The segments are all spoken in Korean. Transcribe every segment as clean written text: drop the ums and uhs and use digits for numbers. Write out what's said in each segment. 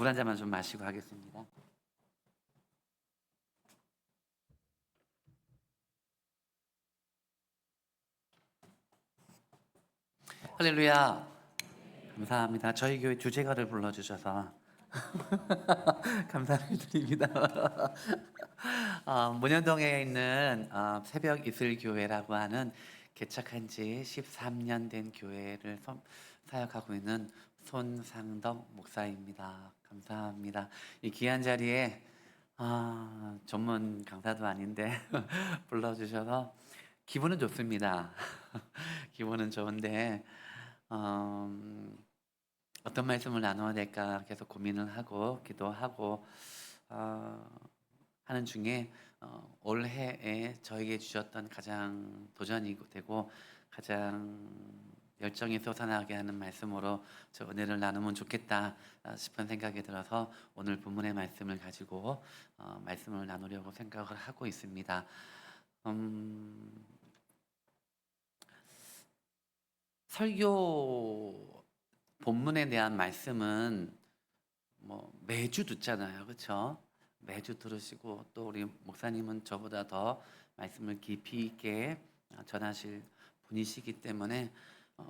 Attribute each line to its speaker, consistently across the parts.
Speaker 1: 물 한 잔만 좀 마시고 하겠습니다. 할렐루야. 감사합니다. 저희 교회 주제가를 불러주셔서 감사를 드립니다. 문현동에 있는 새벽 이슬 교회라고 하는 개척한 지 13년 된 교회를 사역하고 있는 손상덕 목사입니다. 감사합니다. 이 귀한 자리에 전문 강사도 아닌데 불러주셔서 기분은 좋습니다. 기분은 좋은데 어떤 말씀을 나눠야 될까 계속 고민을 하고 기도하고 하는 중에 올해에 저에게 주셨던 가장 도전이 되고 가장 열정이 솟아나게 하는 말씀으로 저 은혜를 나누면 좋겠다 싶은 생각이 들어서 오늘 본문의 말씀을 가지고 말씀을 나누려고 생각을 하고 있습니다. 설교 본문에 대한 말씀은 뭐 매주 듣잖아요, 그렇죠? 매주 들으시고 또 우리 목사님은 저보다 더 말씀을 깊이 있게 전하실 분이시기 때문에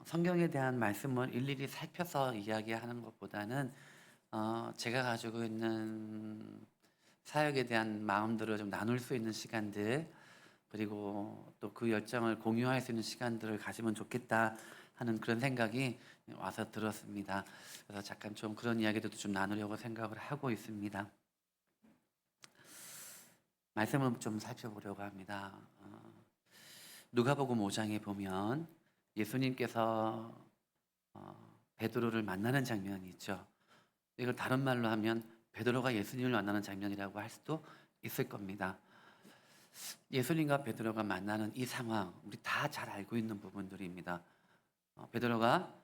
Speaker 1: 성경에 대한 말씀을 일일이 살펴서 이야기하는 것보다는 제가 가지고 있는 사역에 대한 마음들을 좀 나눌 수 있는 시간들, 그리고 또 그 열정을 공유할 수 있는 시간들을 가지면 좋겠다 하는 그런 생각이 와서 들었습니다. 그래서 잠깐 좀 그런 이야기들도 좀 나누려고 생각을 하고 있습니다. 말씀을 좀 살펴보려고 합니다. 누가복음 5장에 보면 예수님께서 베드로를 만나는 장면이 있죠. 이걸 다른 말로 하면 베드로가 예수님을 만나는 장면이라고 할 수도 있을 겁니다. 예수님과 베드로가 만나는 이 상황, 우리 다 잘 알고 있는 부분들입니다. 베드로가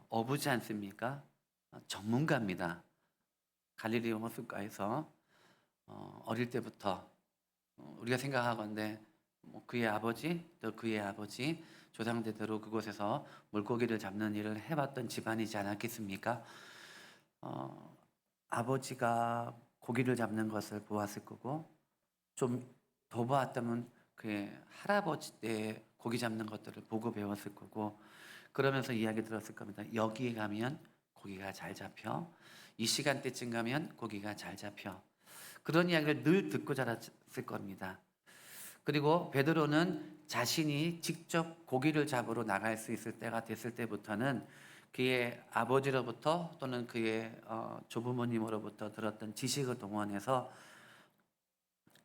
Speaker 1: 어부지 않습니까? 전문가입니다. 갈릴리 호숫가에서 어릴 때부터 우리가 생각하건대 뭐 그의 아버지 또 그의 아버지 조상대대로 그곳에서 물고기를 잡는 일을 해봤던 집안이지 않았겠습니까? 아버지가 고기를 잡는 것을 보았을 거고 좀 더 보았다면 그의 할아버지 때 고기 잡는 것들을 보고 배웠을 거고 그러면서 이야기 들었을 겁니다. 여기에 가면 고기가 잘 잡혀. 이 시간대쯤 가면 고기가 잘 잡혀. 그런 이야기를 늘 듣고 자랐을 겁니다. 그리고 베드로는 자신이 직접 고기를 잡으러 나갈 수 있을 때가 됐을 때부터는 그의 아버지로부터 또는 그의 조부모님으로부터 들었던 지식을 동원해서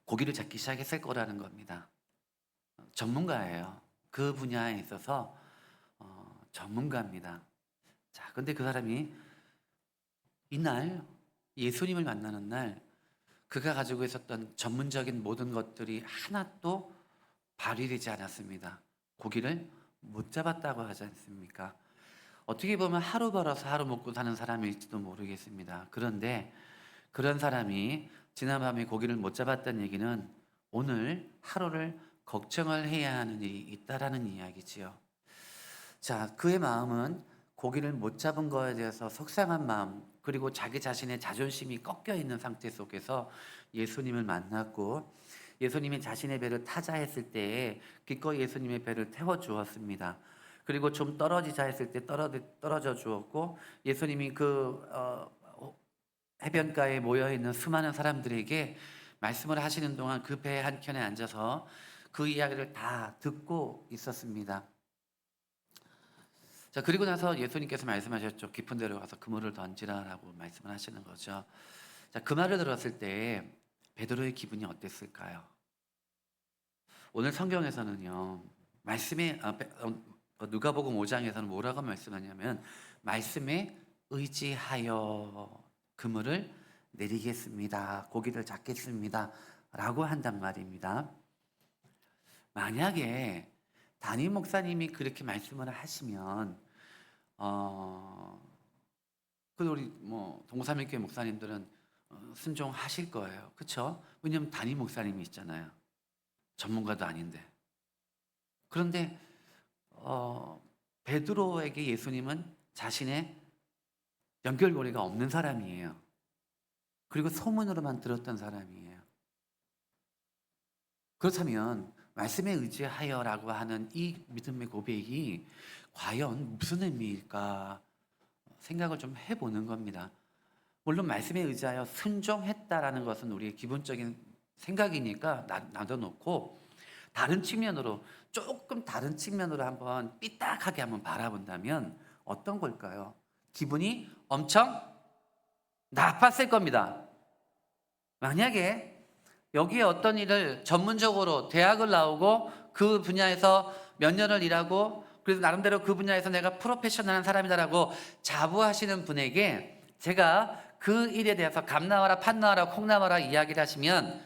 Speaker 1: 고기를 잡기 시작했을 거라는 겁니다. 전문가예요. 그 분야에 있어서 전문가입니다. 자, 근데 그 사람이 이날 예수님을 만나는 날 그가 가지고 있었던 전문적인 모든 것들이 하나도 발휘되지 않았습니다. 고기를 못 잡았다고 하지 않습니까? 어떻게 보면 하루 벌어서 하루 먹고 사는 사람일지도 모르겠습니다. 그런데 그런 사람이 지난밤에 고기를 못 잡았다는 얘기는 오늘 하루를 걱정을 해야 하는 일이 있다라는 이야기지요. 자, 그의 마음은 고기를 못 잡은 거에 대해서 속상한 마음, 그리고 자기 자신의 자존심이 꺾여 있는 상태 속에서 예수님을 만났고 예수님이 자신의 배를 타자 했을 때에 기꺼이 예수님의 배를 태워 주었습니다. 그리고 좀 떨어지자 했을 때 떨어져 주었고 예수님이 그 해변가에 모여 있는 수많은 사람들에게 말씀을 하시는 동안 그 배 한켠에 앉아서 그 이야기를 다 듣고 있었습니다. 자, 그리고 나서 예수님께서 말씀하셨죠. 깊은 데로 가서 그물을 던지라라고 말씀을 하시는 거죠. 자, 그 말을 들었을 때 베드로의 기분이 어땠을까요? 오늘 성경에서는요. 말씀에 누가복음 5장에서는 뭐라고 말씀하냐면 말씀에 의지하여 그물을 내리겠습니다. 고기를 잡겠습니다. 라고 한단 말입니다. 만약에 담임 목사님이 그렇게 말씀을 하시면 그 우리 뭐 동사밀교회 목사님들은 순종하실 거예요. 그렇죠? 왜냐하면 담임 목사님이 있잖아요. 전문가도 아닌데. 그런데 베드로에게 예수님은 자신의 연결고리가 없는 사람이에요. 그리고 소문으로만 들었던 사람이에요. 그렇다면 말씀에 의지하여라고 하는 이 믿음의 고백이 과연 무슨 의미일까 생각을 좀 해보는 겁니다. 물론 말씀에 의지하여 순종했다라는 것은 우리의 기본적인 생각이니까 놔둬놓고 조금 다른 측면으로 한번 삐딱하게 한번 바라본다면 어떤 걸까요? 기분이 엄청 나빴을 겁니다. 만약에 여기에 어떤 일을 전문적으로 대학을 나오고 그 분야에서 몇 년을 일하고 그래서 나름대로 그 분야에서 내가 프로페셔널한 사람이다라고 자부하시는 분에게 제가 그 일에 대해서 감 나와라 팥 나와라 콩 나와라 이야기를 하시면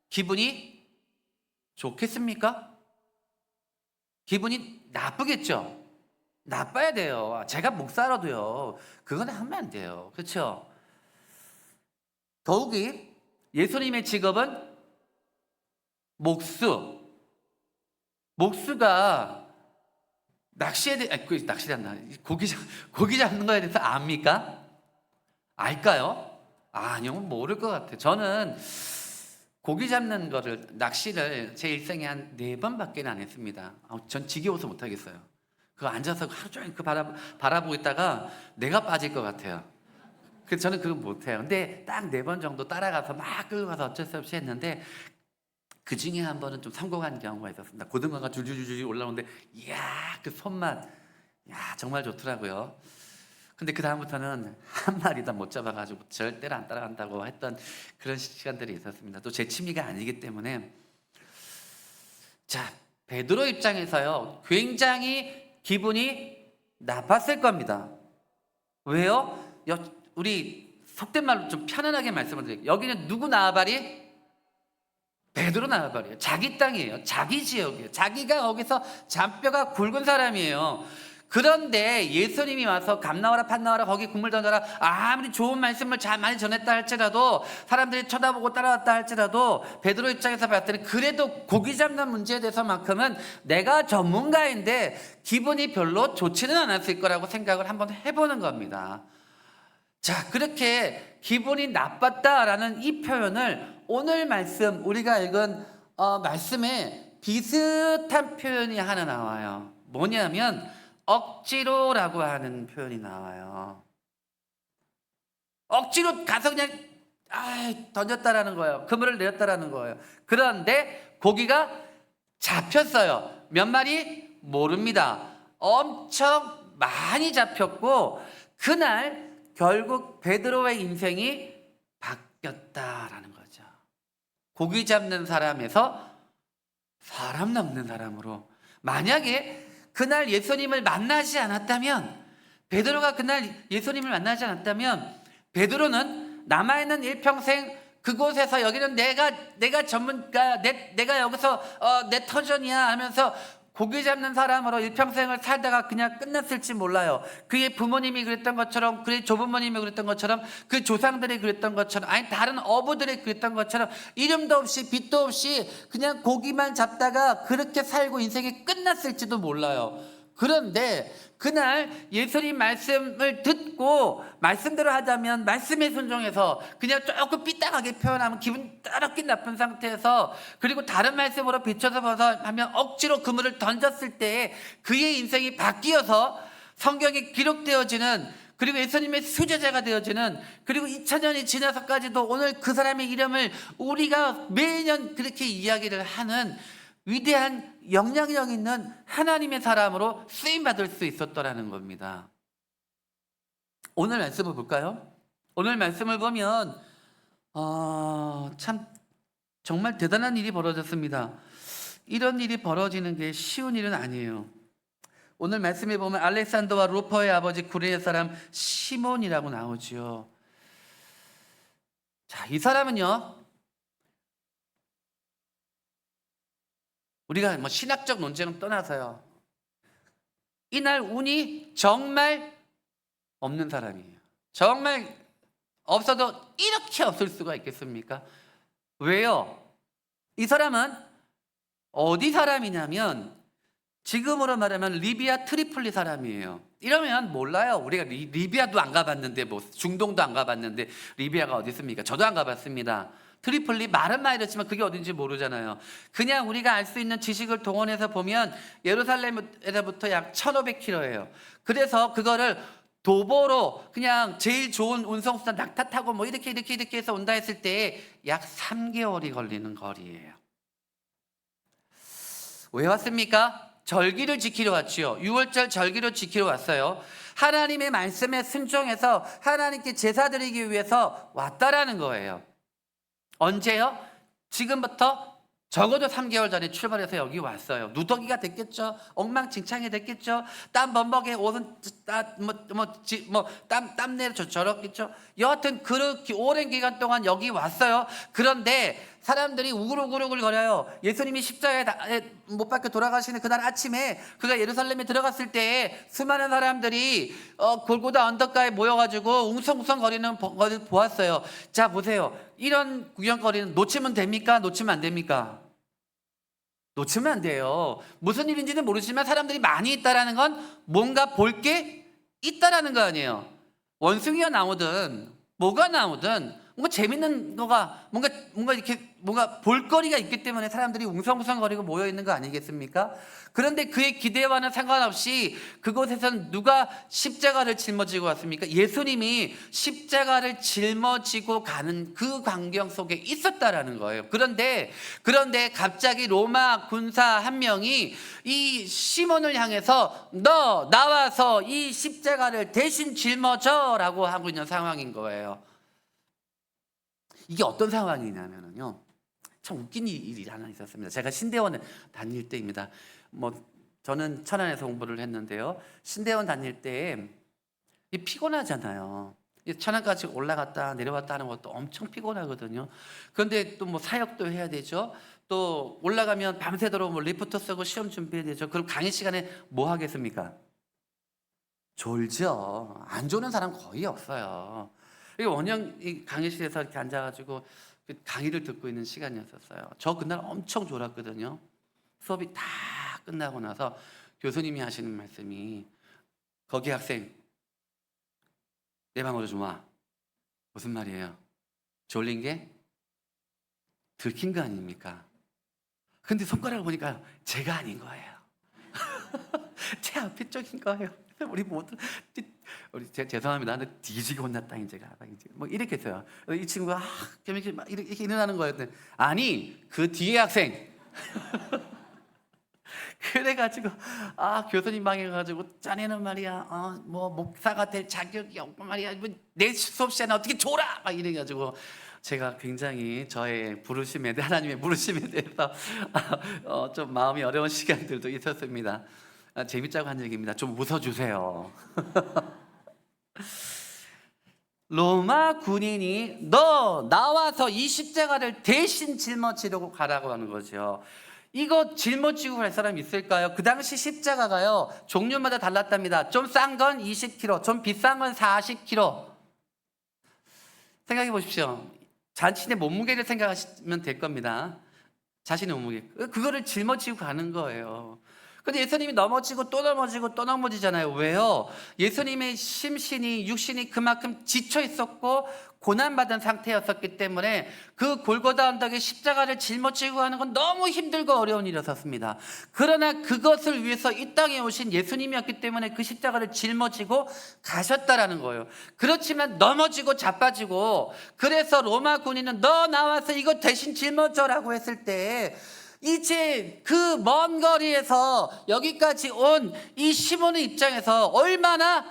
Speaker 1: 기분이 좋겠습니까? 기분이 나쁘겠죠. 나빠야 돼요. 제가 목사라도요. 그건 하면 안 돼요. 그렇죠? 더욱이 예수님의 직업은 목수. 목수가 고기 잡는 거에 대해서 압니까? 알까요? 아니요, 모를 것 같아요. 저는 고기 잡는 거를, 낚시를 제 일생에 한 4번밖에 안 했습니다. 전 지겨워서 못 하겠어요. 그거 앉아서 하루 종일 바라보고 있다가 내가 빠질 것 같아요. 그래서 저는 그거 못 해요. 근데 딱 4번 정도 따라가서 막 끌고 가서 어쩔 수 없이 했는데 그 중에 한 번은 좀 성공한 경우가 있었습니다. 고등어가 줄줄줄줄 올라오는데 이야, 그 손맛, 야, 정말 좋더라고요. 근데 그 다음부터는 한 마리 다 못 잡아가지고 절대로 안 따라간다고 했던 그런 시간들이 있었습니다. 또 제 취미가 아니기 때문에. 자, 베드로 입장에서요, 굉장히 기분이 나빴을 겁니다. 왜요? 우리 속된 말로 좀 편안하게 말씀을 드릴게요. 여기는 누구 나와바리? 베드로 나와바리예요. 자기 땅이에요. 자기 지역이에요. 자기가 거기서 잔뼈가 굵은 사람이에요. 그런데 예수님이 와서 감 나와라 팥 나와라 거기 국물 던져라 아무리 좋은 말씀을 많이 전했다 할지라도 사람들이 쳐다보고 따라왔다 할지라도 베드로 입장에서 봤을 때는 그래도 고기 잡는 문제에 대해서만큼은 내가 전문가인데 기분이 별로 좋지는 않았을 거라고 생각을 한번 해보는 겁니다. 자, 그렇게 기분이 나빴다라는 이 표현을 오늘 말씀 우리가 읽은 말씀에 비슷한 표현이 하나 나와요. 뭐냐면 억지로라고 하는 표현이 나와요. 억지로 가서 그냥 던졌다라는 거예요. 그물을 내렸다라는 거예요. 그런데 고기가 잡혔어요. 몇 마리? 모릅니다. 엄청 많이 잡혔고 그날 결국 베드로의 인생이 바뀌었다라는 거죠. 고기 잡는 사람에서 사람 넘는 사람으로. 만약에 그날 예수님을 만나지 않았다면, 베드로가 그날 예수님을 만나지 않았다면 베드로는 남아있는 일평생 그곳에서 여기는 내가 전문가, 내가 여기서 내 터전이야 하면서 고기 잡는 사람으로 일평생을 살다가 그냥 끝났을지 몰라요. 그의 부모님이 그랬던 것처럼, 그의 조부모님이 그랬던 것처럼, 그 조상들이 그랬던 것처럼, 아니 다른 어부들이 그랬던 것처럼 이름도 없이 빛도 없이 그냥 고기만 잡다가 그렇게 살고 인생이 끝났을지도 몰라요. 그런데 그날 예수님 말씀을 듣고 말씀대로 하자면 말씀에 순종해서 그냥 조금 삐딱하게 표현하면 기분 따럽게 나쁜 상태에서 그리고 다른 말씀으로 비춰서 봐서 하면 억지로 그물을 던졌을 때에 그의 인생이 바뀌어서 성경에 기록되어지는 그리고 예수님의 수제자가 되어지는 그리고 2000년이 지나서까지도 오늘 그 사람의 이름을 우리가 매년 그렇게 이야기를 하는 위대한 영향력 있는 하나님의 사람으로 쓰임받을 수 있었더라는 겁니다. 오늘 말씀을 볼까요? 오늘 말씀을 보면 참 정말 대단한 일이 벌어졌습니다. 이런 일이 벌어지는 게 쉬운 일은 아니에요. 오늘 말씀에 보면 알렉산더와 루퍼의 아버지 구레네 사람 시몬이라고 나오죠. 자, 이 사람은요, 우리가 신학적 논쟁은 떠나서요, 이날 운이 정말 없는 사람이에요. 정말 없어도 이렇게 없을 수가 있겠습니까? 왜요? 이 사람은 어디 사람이냐면 지금으로 말하면 리비아 트리폴리 사람이에요. 이러면 몰라요. 우리가 리비아도 안 가봤는데, 뭐 중동도 안 가봤는데 리비아가 어디 있습니까? 저도 안 가봤습니다. 트리폴리 말은 많이 듣지만 그게 어딘지 모르잖아요. 그냥 우리가 알 수 있는 지식을 동원해서 보면 예루살렘에서부터 약 1500km예요. 그래서 그거를 도보로 그냥 제일 좋은 운송수단 낙타 타고 뭐 이렇게 해서 온다 했을 때 약 3개월이 걸리는 거리예요. 왜 왔습니까? 절기를 지키러 왔지요. 6월절 절기를 지키러 왔어요. 하나님의 말씀에 순종해서 하나님께 제사 드리기 위해서 왔다라는 거예요. 언제요? 지금부터 적어도 3개월 전에 출발해서 여기 왔어요. 누더기가 됐겠죠. 엉망진창이 됐겠죠. 땀 범벅에 옷은 땀내려 저렇겠죠. 여하튼 그렇게 오랜 기간 동안 여기 왔어요. 그런데 사람들이 우글우글 거려요. 예수님이 십자가에 못 박혀 돌아가시는 그날 아침에 그가 예루살렘에 들어갔을 때 수많은 사람들이 골고다 언덕가에 모여가지고 웅성웅성 거리는 것을 보았어요. 자, 보세요. 이런 구경거리는 놓치면 됩니까? 놓치면 안 됩니까? 놓치면 안 돼요. 무슨 일인지는 모르지만 사람들이 많이 있다라는 건 뭔가 볼 게 있다라는 거 아니에요. 원숭이가 나오든 뭐가 나오든 뭔가 재밌는 거가 뭔가 이렇게 뭔가 볼거리가 있기 때문에 사람들이 웅성웅성거리고 모여 있는 거 아니겠습니까? 그런데 그의 기대와는 상관없이 그곳에선 누가 십자가를 짊어지고 왔습니까? 예수님이 십자가를 짊어지고 가는 그 광경 속에 있었다라는 거예요. 그런데 갑자기 로마 군사 한 명이 이 시몬을 향해서 너 나와서 이 십자가를 대신 짊어져라고 하고 있는 상황인 거예요. 이게 어떤 상황이냐면요, 참 웃긴 일이 하나 있었습니다. 제가 신대원에 다닐 때입니다. 저는 천안에서 공부를 했는데요. 신대원 다닐 때 피곤하잖아요. 천안까지 올라갔다 내려왔다 하는 것도 엄청 피곤하거든요. 그런데 또 사역도 해야 되죠. 또 올라가면 밤새도록 리포트 쓰고 시험 준비해야 되죠. 그럼 강의 시간에 뭐 하겠습니까? 졸죠. 안 조는 사람 거의 없어요. 원형 강의실에서 이렇게 앉아가지고 강의를 듣고 있는 시간이었어요. 저 그날 엄청 졸았거든요. 수업이 다 끝나고 나서 교수님이 하시는 말씀이, 거기 학생 내 방으로 좀 와. 무슨 말이에요? 졸린 게 들킨 거 아닙니까? 근데 손가락을 보니까 제가 아닌 거예요. 제 앞에 쪽인 거예요. 우리 모두 죄송합니다. 근데 뒤지게 혼났다 제가. 이렇게 했어요. 이 친구가 이렇게 일어나는 거였는데, 아니 그 뒤에 학생. 그래가지고 교수님 방에 가가지고 자네는 말이야 목사가 될 자격이 없고 말이야 내 수업 시간에 어떻게 졸아 막 이래가지고 제가 굉장히 저의 부르심에 하나님의 부르심에 대해서 좀 마음이 어려운 시간들도 있었습니다. 재밌자고 한 얘기입니다. 좀 웃어주세요. 로마 군인이 너 나와서 이 십자가를 대신 짊어지려고 가라고 하는 거죠. 이거 짊어지고 갈 사람 있을까요? 그 당시 십자가가요 종류마다 달랐답니다. 좀 싼 건 20kg, 좀 비싼 건 40kg. 생각해 보십시오. 자신의 몸무게를 생각하시면 될 겁니다. 자신의 몸무게, 그거를 짊어지고 가는 거예요. 근데 예수님이 넘어지고 또 넘어지고 또 넘어지잖아요. 왜요? 예수님의 심신이, 육신이 그만큼 지쳐 있었고 고난받은 상태였었기 때문에 그 골고다 언덕에 십자가를 짊어지고 가는 건 너무 힘들고 어려운 일이었습니다. 그러나 그것을 위해서 이 땅에 오신 예수님이었기 때문에 그 십자가를 짊어지고 가셨다라는 거예요. 그렇지만 넘어지고 자빠지고, 그래서 로마 군인은 너 나와서 이거 대신 짊어져라고 했을 때 이제 그 먼 거리에서 여기까지 온 이 시몬의 입장에서 얼마나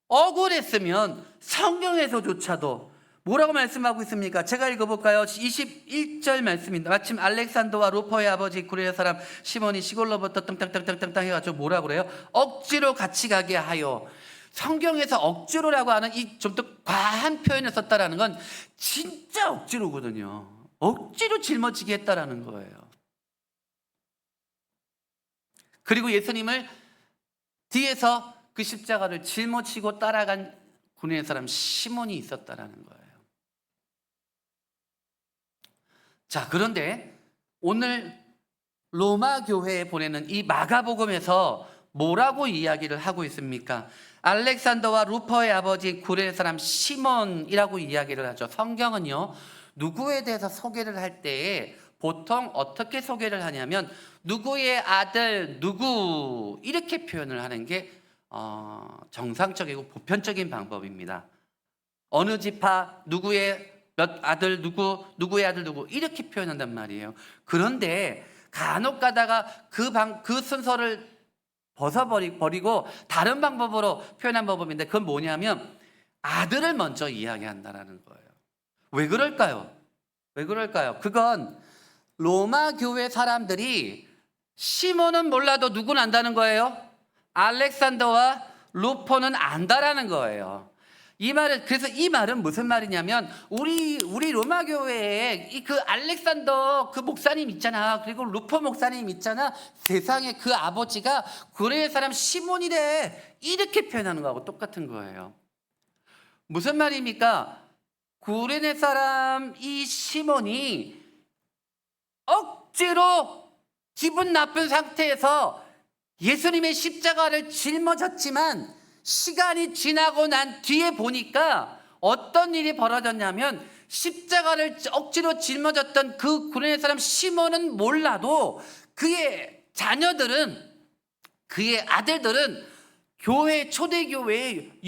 Speaker 1: 억울했으면 성경에서조차도 뭐라고 말씀하고 있습니까? 제가 읽어볼까요? 21절 말씀입니다. 마침 알렉산더와 루퍼의 아버지 구레네 사람 시몬이 시골로부터 땅땅땅땅땅 해가지고 뭐라고 그래요? 억지로 같이 가게 하여. 성경에서 억지로라고 하는 이 좀 더 과한 표현을 썼다라는 건 진짜 억지로거든요. 억지로 짊어지게 했다라는 거예요. 그리고 예수님을 뒤에서 그 십자가를 짊어지고 따라간 구레네 사람 시몬이 있었다라는 거예요. 자, 그런데 오늘 로마 교회에 보내는 이 마가복음에서 뭐라고 이야기를 하고 있습니까? 알렉산더와 루퍼의 아버지 구레네 사람 시몬이라고 이야기를 하죠. 성경은요, 누구에 대해서 소개를 할 때에 보통 어떻게 소개를 하냐면 누구의 아들 누구 이렇게 표현을 하는 게 정상적이고 보편적인 방법입니다. 어느 지파 누구의 몇 아들 누구 누구의 아들 누구 이렇게 표현한단 말이에요. 그런데 간혹 가다가 그 순서를 벗어버리고 다른 방법으로 표현한 방법인데 그건 뭐냐면 아들을 먼저 이야기한다라는 거예요. 왜 그럴까요? 왜 그럴까요? 그건 로마 교회 사람들이 시몬은 몰라도 누구는 안다는 거예요? 알렉산더와 루포는 안다라는 거예요. 그래서 이 말은 무슨 말이냐면 우리 로마 교회에 그 알렉산더 그 목사님 있잖아. 그리고 루포 목사님 있잖아. 세상에 그 아버지가 구레네 사람 시몬이래. 이렇게 표현하는 거하고 똑같은 거예요. 무슨 말입니까? 구레네 사람 이 시몬이 억지로 기분 나쁜 상태에서 예수님의 십자가를 짊어졌지만 시간이 지나고 난 뒤에 보니까 어떤 일이 벌어졌냐면 십자가를 억지로 짊어졌던 그 구레네 사람 시몬은 몰라도 그의 자녀들은 그의 아들들은 초대교회의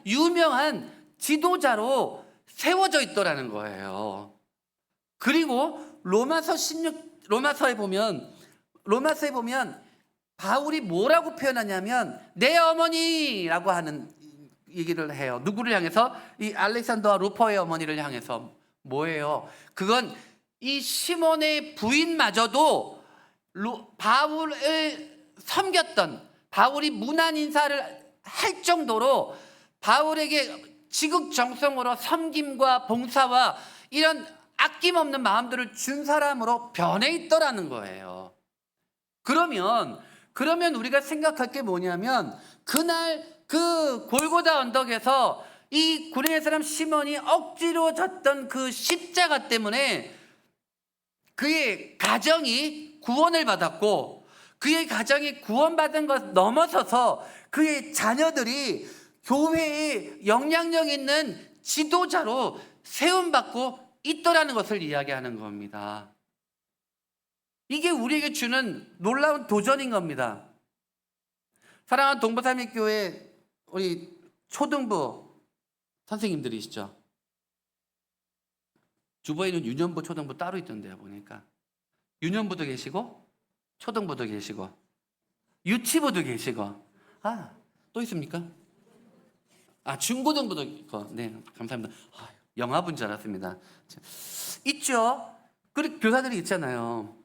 Speaker 1: 유명한 지도자로 세워져 있더라는 거예요. 그리고 로마서에 보면 바울이 뭐라고 표현하냐면 내 어머니라고 하는 얘기를 해요. 누구를 향해서? 이 알렉산더와 루퍼의 어머니를 향해서. 뭐예요? 그건 이 시몬의 부인마저도 바울을 섬겼던, 바울이 문안 인사를 할 정도로 바울에게 지극정성으로 섬김과 봉사와 이런 아낌없는 마음들을 준 사람으로 변해 있더라는 거예요. 그러면 우리가 생각할 게 뭐냐면 그날 그 골고다 언덕에서 이 구레네 사람 시몬이 억지로 졌던 그 십자가 때문에 그의 가정이 구원을 받았고 그의 가정이 구원받은 것 넘어서서 그의 자녀들이 교회의 영향력 있는 지도자로 세움받고 있더라는 것을 이야기하는 겁니다. 이게 우리에게 주는 놀라운 도전인 겁니다. 사랑하는 동부삼일교회 우리 초등부 선생님들이시죠. 주보에는 유년부, 초등부 따로 있던데요. 보니까 유년부도 계시고 초등부도 계시고 유치부도 계시고 또 있습니까? 중고등부도 있고. 네, 감사합니다. 영화부인 줄 알았습니다. 있죠. 그리고 교사들이 있잖아요.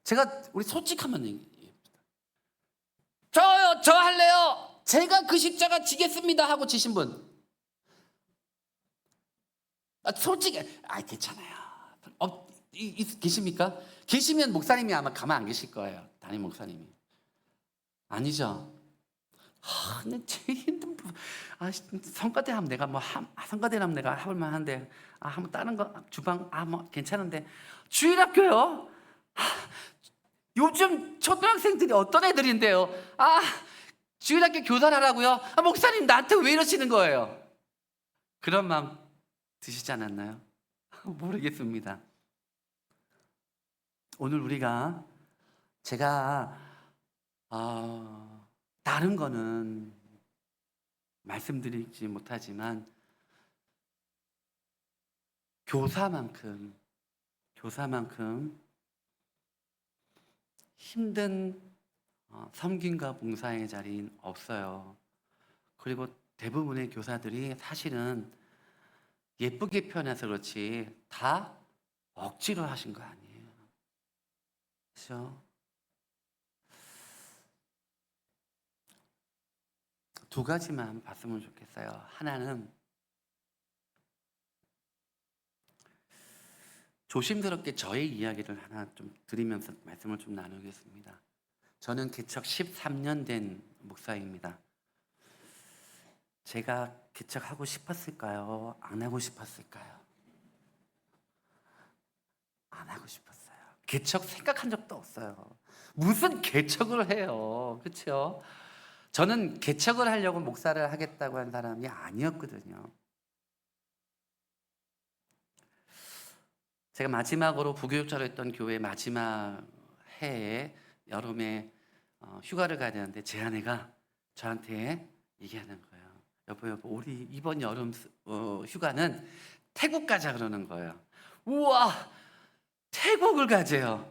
Speaker 1: 제가 우리 솔직하면 얘기합니다. 저 할래요. 제가 그 십자가 지겠습니다 하고 지신 분. 솔직히 괜찮아요. 계십니까? 계시면 목사님이 아마 가만 안 계실 거예요. 담임 목사님이. 아니죠. 제일 힘든 부분. 성가대 하면 내가 성가대 하면 내가 해볼 만한데 한번 다른 거 주방 괜찮은데 주일학교요. 요즘 초등학생들이 어떤 애들인데요? 주일학교 교사를 하라고요? 목사님 나한테 왜 이러시는 거예요? 그런 마음 드시지 않았나요? 모르겠습니다. 오늘 제가 다른 거는 말씀드리지 못하지만 교사만큼 힘든 섬김과 봉사의 자리는 없어요. 그리고 대부분의 교사들이 사실은 예쁘게 표현해서 그렇지 다 억지로 하신 거 아니에요. 그렇죠? 두 가지만 봤으면 좋겠어요. 하나는 조심스럽게 저의 이야기를 하나 좀 드리면서 말씀을 좀 나누겠습니다. 저는 개척 13년 된 목사입니다. 제가 개척하고 싶었을까요? 안 하고 싶었을까요? 안 하고 싶었어요. 개척 생각한 적도 없어요. 무슨 개척을 해요. 그렇죠? 저는 개척을 하려고 목사를 하겠다고 한 사람이 아니었거든요. 제가 마지막으로 부교육자로 했던 교회 마지막 해에 여름에 휴가를 가야 되는데 제 아내가 저한테 얘기하는 거예요. 여보, 우리 이번 여름 휴가는 태국 가자 그러는 거예요. 우와, 태국을 가재요.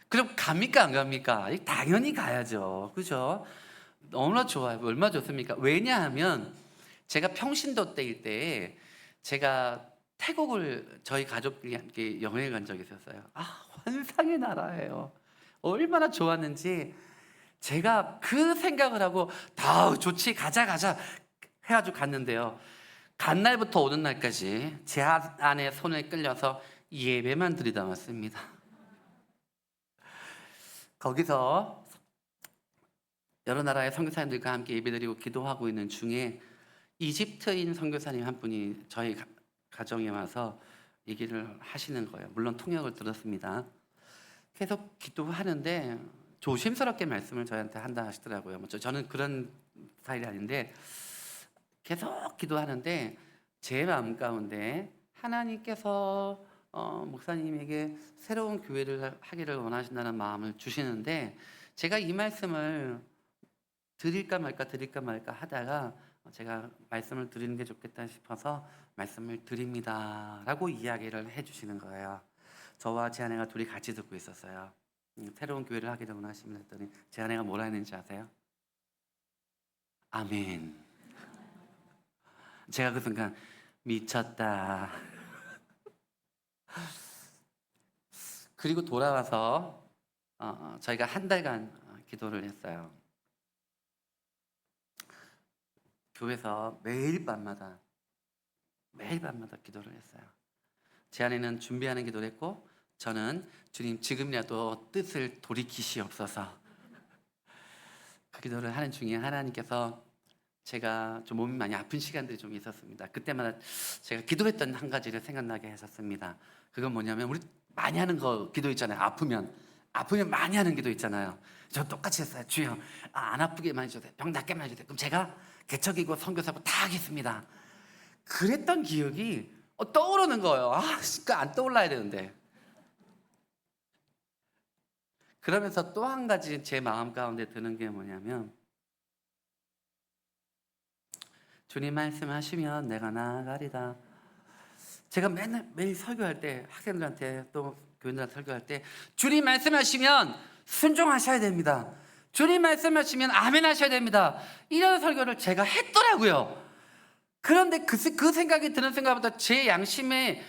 Speaker 1: 그럼 갑니까 안 갑니까? 당연히 가야죠. 그죠? 너무나 좋아요. 얼마나 좋습니까? 왜냐하면 제가 평신도 때일 때 제가 태국을 저희 가족들이 함께 여행을 간 적이 있었어요. 환상의 나라예요. 얼마나 좋았는지 제가 그 생각을 하고 다 좋지 가자 해가지고 갔는데요. 간 날부터 오는 날까지 제 안에 손에 끌려서 예배만 드리다 왔습니다. 거기서 여러 나라의 선교사님들과 함께 예배드리고 기도하고 있는 중에 이집트인 선교사님 한 분이 저희 가정에 와서 얘기를 하시는 거예요. 물론 통역을 들었습니다. 계속 기도하는데 조심스럽게 말씀을 저희한테 한다 하시더라고요. 저는 그런 스타일이 아닌데 계속 기도하는데 제 마음 가운데 하나님께서 목사님에게 새로운 교회를 하기를 원하신다는 마음을 주시는데 제가 이 말씀을 드릴까 말까 하다가 제가 말씀을 드리는 게 좋겠다 싶어서 말씀을 드립니다 라고 이야기를 해주시는 거예요. 저와 제 아내가 둘이 같이 듣고 있었어요. 새로운 교회를 하기를 원하시면 했더니 제 아내가 뭐라 했는지 아세요? 아멘. 제가 그 순간 미쳤다. 그리고 돌아와서 저희가 한 달간 기도를 했어요. 교회에서 매일 밤마다 기도를 했어요. 제 아내는 준비하는 기도를 했고 저는 주님 지금이라도 뜻을 돌이키시옵소서. 그 기도를 하는 중에 하나님께서 제가 좀 몸이 많이 아픈 시간들이 좀 있었습니다. 그때마다 제가 기도했던 한 가지를 생각나게 하셨습니다. 그건 뭐냐면 우리 많이 하는 거 기도 있잖아요. 아프면 많이 하는 기도 있잖아요. 저 똑같이 했어요. 주여 안 아프게만 해주세요. 병 낫게만 해주세요. 그럼 제가 개척이고 선교사고 다 하겠습니다. 그랬던 기억이 떠오르는 거예요. 그러니까 안 떠올라야 되는데. 그러면서 또 한 가지 제 마음 가운데 드는 게 뭐냐면 주님 말씀하시면 내가 나아가리다. 제가 매일 설교할 때 학생들한테 또 교인들한테 설교할 때 주님 말씀하시면 순종하셔야 됩니다. 주님 말씀하시면 아멘 하셔야 됩니다. 이런 설교를 제가 했더라고요. 그런데 그 생각이 드는 생각보다 제 양심에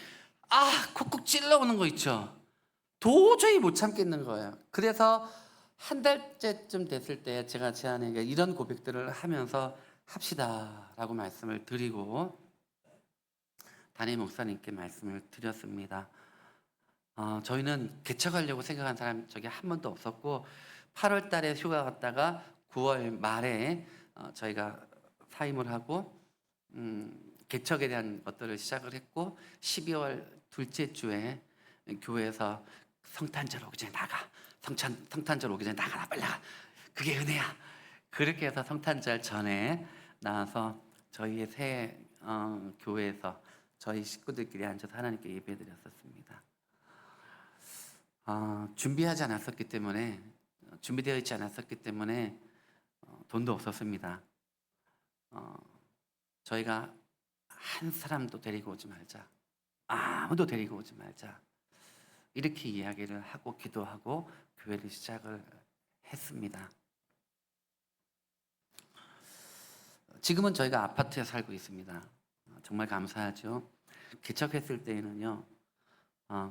Speaker 1: 콕콕 찔러오는 거 있죠. 도저히 못 참겠는 거예요. 그래서 한 달째쯤 됐을 때 제가 제 아내에게 이런 고백들을 하면서 합시다 라고 말씀을 드리고 담임 목사님께 말씀을 드렸습니다. 저희는 개척하려고 생각한 사람 저기 한 번도 없었고 8월 달에 휴가 갔다가 9월 말에 저희가 사임을 하고 개척에 대한 것들을 시작을 했고 12월 둘째 주에 교회에서 성탄절 오기 전에 나가. 성탄절 오기 전에 나가라 빨리 나가. 그게 은혜야. 그렇게 해서 성탄절 전에 나와서 저희의 새 교회에서 저희 식구들끼리 앉아서 하나님께 예배드렸었습니다. 준비되어 있지 않았었기 때문에 돈도 없었습니다. 저희가 한 사람도 데리고 오지 말자. 아무도 데리고 오지 말자. 이렇게 이야기를 하고 기도하고 교회를 시작을 했습니다. 지금은 저희가 아파트에 살고 있습니다. 정말 감사하죠. 개척했을 때에는요,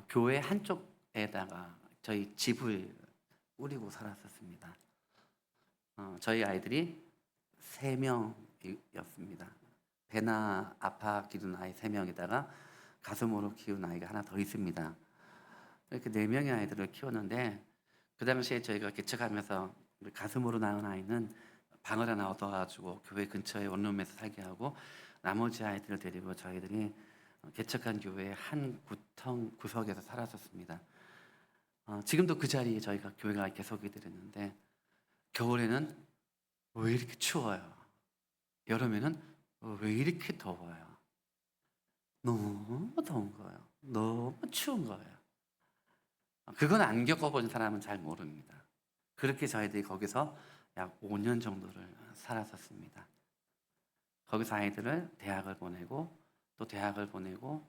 Speaker 1: 교회 한쪽에다가 저희 집을 꾸리고 살았었습니다. 저희 아이들이 3명이었습니다. 배나 아파 기른 아이 3명에다가 가슴으로 키운 아이가 하나 더 있습니다. 이렇게 4명의 아이들을 키웠는데 그 당시에 저희가 개척하면서 가슴으로 낳은 아이는 방을 하나 얻어가지고 교회 근처에 원룸에서 살게 하고 나머지 아이들을 데리고 저희들이 개척한 교회의 한 구석에서 살았었습니다. 지금도 그 자리에 저희가 교회가 계속 되는데 겨울에는 왜 이렇게 추워요? 여름에는 왜 이렇게 더워요? 너무 더운 거예요. 너무 추운 거예요. 그건 안 겪어본 사람은 잘 모릅니다. 그렇게 저희들이 거기서 약 5년 정도를 살았었습니다. 거기서 아이들을 대학을 보내고 또 대학을 보내고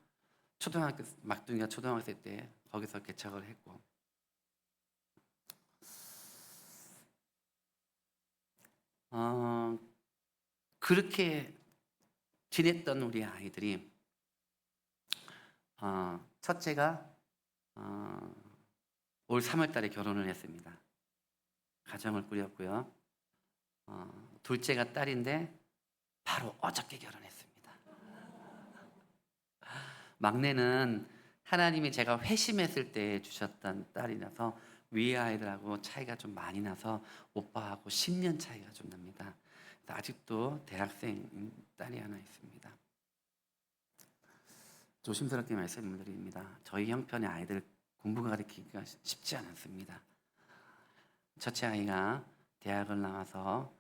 Speaker 1: 초등학교 막둥이가 초등학생 때 거기서 개척을 했고 그렇게 지냈던 우리 아이들이 첫째가 올 3월 달에 결혼을 했습니다. 가정을 꾸렸고요. 둘째가 딸인데 바로 어저께 결혼했습니다. 막내는 하나님이 제가 회심했을 때 주셨던 딸이라서 위에 아이들하고 차이가 좀 많이 나서 오빠하고 10년 차이가 좀 납니다. 아직도 대학생 딸이 하나 있습니다. 조심스럽게 말씀드립니다. 저희 형편의 아이들 공부 가르치기가 쉽지 않습니다. 첫째 아이가 대학을 나와서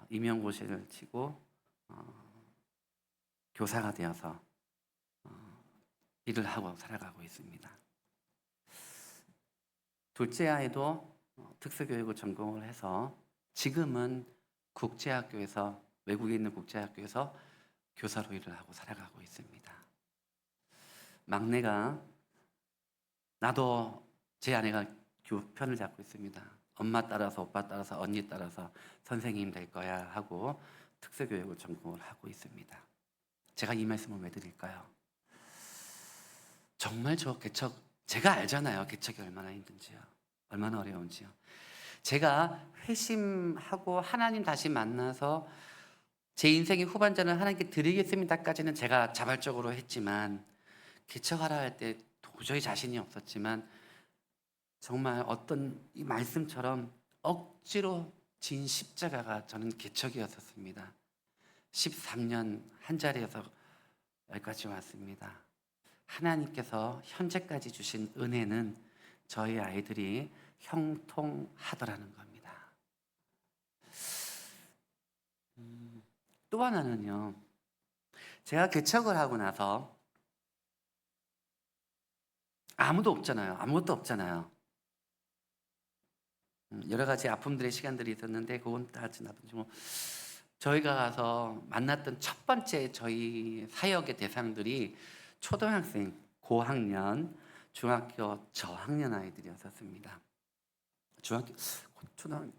Speaker 1: 임용고시를 치고 교사가 되어서 일을 하고 살아가고 있습니다. 둘째 아이도 특수교육을 전공을 해서 지금은 국제학교에서 외국에 있는 국제학교에서 교사로 일을 하고 살아가고 있습니다. 막내가 나도 제 아내가 편을 잡고 있습니다. 엄마 따라서 오빠 따라서 언니 따라서 선생님 될 거야 하고 특수교육을 전공을 하고 있습니다. 제가 이 말씀을 왜 드릴까요? 정말 저 개척 제가 알잖아요. 개척이 얼마나 힘든지요. 얼마나 어려운지요. 제가 회심하고 하나님 다시 만나서 제 인생의 후반전을 하나님께 드리겠습니다까지는 제가 자발적으로 했지만 개척하라 할 때 도저히 자신이 없었지만 정말 어떤 이 말씀처럼 억지로 진 십자가가 저는 개척이었었습니다. 13년 한 자리에서 여기까지 왔습니다. 하나님께서 현재까지 주신 은혜는 저희 아이들이 형통하더라는 겁니다. 또 하나는요. 제가 개척을 하고 나서 아무것도 없잖아요. 여러 가지 아픔들의 시간들이 있었는데 그건 다 지나고 저희가 가서 만났던 첫 번째 저희 사역의 대상들이 초등학생, 고학년, 중학교 저학년 아이들이었습니다. 초등학교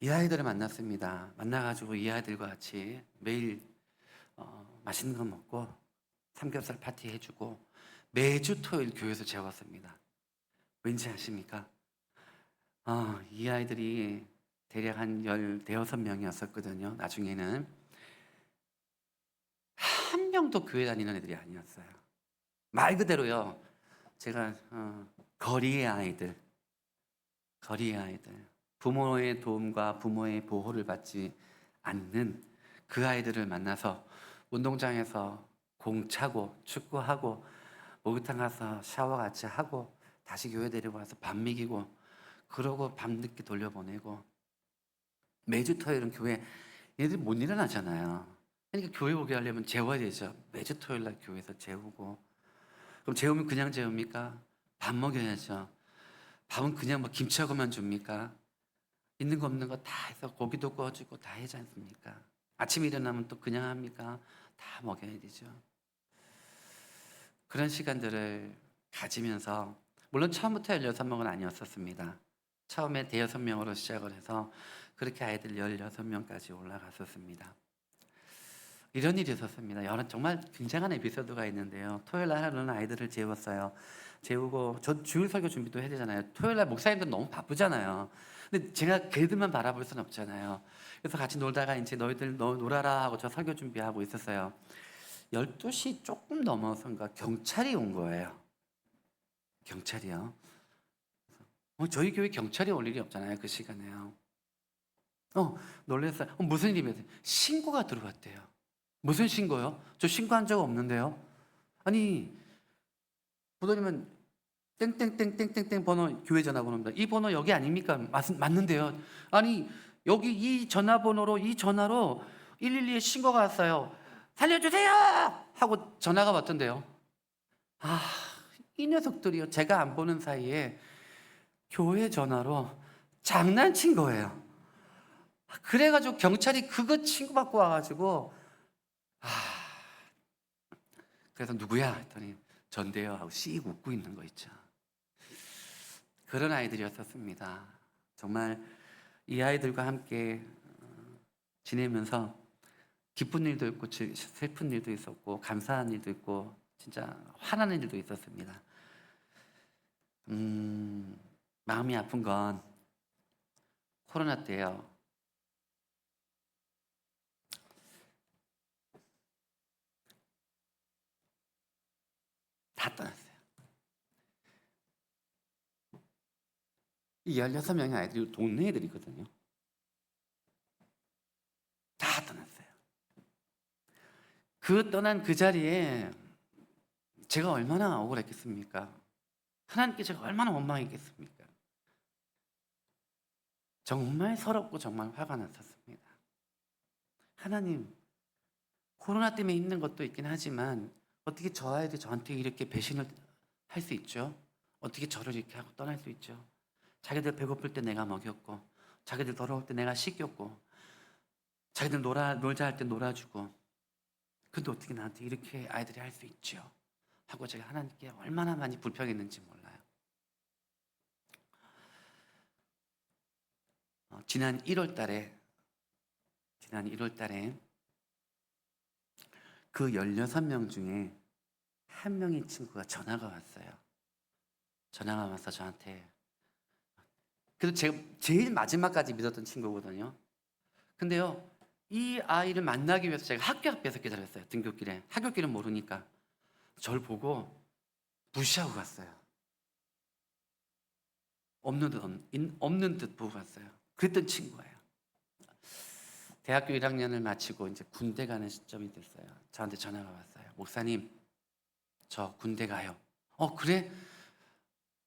Speaker 1: 이 아이들을 만났습니다. 만나가지고 이 아이들과 같이 매일 맛있는 거 먹고 삼겹살 파티 해주고 매주 토요일 교회에서 재웠습니다. 왠지 아십니까? 이 아이들이 대략 한 16명이었었거든요. 나중에는 한 명도 교회 다니는 애들이 아니었어요. 말 그대로요. 제가 거리의 아이들 부모의 도움과 부모의 보호를 받지 않는 그 아이들을 만나서 운동장에서 공 차고 축구하고 목욕탕 가서 샤워 같이 하고 다시 교회 데리고 와서 밥 먹이고 그러고 밤늦게 돌려보내고 매주 토요일은 교회 얘들 못 일어나잖아요. 그러니까 교회 오게 하려면 재워야 되죠. 매주 토요일 날 교회에서 재우고 그럼 재우면 그냥 재웁니까? 밥 먹여야죠. 밥은 그냥 뭐 김치하고만 줍니까? 있는 거 없는 거 다 해서 고기도 구워주고 다 하지 않습니까? 아침에 일어나면 또 그냥 합니까? 다 먹여야 되죠. 그런 시간들을 가지면서 물론 처음부터 16명은 아니었었습니다. 처음에 대여섯 명으로 시작을 해서 그렇게 아이들 16명까지 올라갔었습니다. 이런 일이 있었습니다. 정말 굉장한 에피소드가 있는데요. 토요일 날 하루는 아이들을 재웠어요. 재우고 저 주일 설교 준비도 해야 되잖아요. 토요일 날 목사님들 너무 바쁘잖아요. 근데 제가 걔들만 바라볼 수는 없잖아요. 그래서 같이 놀다가 이제 너희들 놀아라 하고 저 설교 준비하고 있었어요. 12시 조금 넘어서인가 경찰이 온 거예요. 경찰이요. 저희 교회 경찰이 올 일이 없잖아요. 그 시간에요. 놀랐어요. 무슨 일이면 신고가 들어왔대요. 무슨 신고요? 저 신고한 적 없는데요. 아니 보더니면 땡땡땡땡땡땡 번호 교회 전화번호입니다. 이 번호 여기 아닙니까? 맞는데요. 아니 여기 이 전화번호로 이 전화로 112에 신고가 왔어요. 살려주세요! 하고 전화가 왔던데요. 아, 이 녀석들이요. 제가 안 보는 사이에 교회 전화로 장난친 거예요. 그래가지고 경찰이 그거 신고받고 와가지고 그래서 누구야? 했더니 전대요 하고 씩 웃고 있는 거 있죠. 그런 아이들이었었습니다. 정말 이 아이들과 함께 지내면서 기쁜 일도 있고 슬픈 일도 있었고 감사한 일도 있고 진짜 화나는 일도 있었습니다. 마음이 아픈 건 코로나 때예요. 다 떠났어요. 이 16명의 아이들이 동네 애들이거든요. 다 떠났어요. 그 떠난 그 자리에 제가 얼마나 억울했겠습니까? 하나님께 제가 얼마나 원망했겠습니까? 정말 서럽고 정말 화가 났었습니다. 하나님, 코로나 때문에 힘든 것도 있긴 하지만 어떻게 저 아이들 저한테 이렇게 배신을 할 수 있죠? 어떻게 저를 이렇게 하고 떠날 수 있죠? 자기들 배고플 때 내가 먹였고 자기들 더러울 때 내가 씻겼고 자기들 놀자 할 때 놀아주고 근데 어떻게 나한테 이렇게 아이들이 할 수 있죠? 하고 제가 하나님께 얼마나 많이 불평했는지 몰라요. 지난 1월 달에 그 16명 중에 한 명의 친구가 전화가 왔어요. 전화가 와서 저한테 그래도 제가 제일 마지막까지 믿었던 친구거든요. 근데요, 이 아이를 만나기 위해서 제가 학교 앞에서 기다렸어요. 등굣길에. 하굣길은 모르니까. 저를 보고 무시하고 갔어요. 없는 듯 보고 갔어요. 그랬던 친구예요. 대학교 1학년을 마치고 이제 군대 가는 시점이 됐어요. 저한테 전화가 왔어요. 목사님, 저 군대 가요. 그래?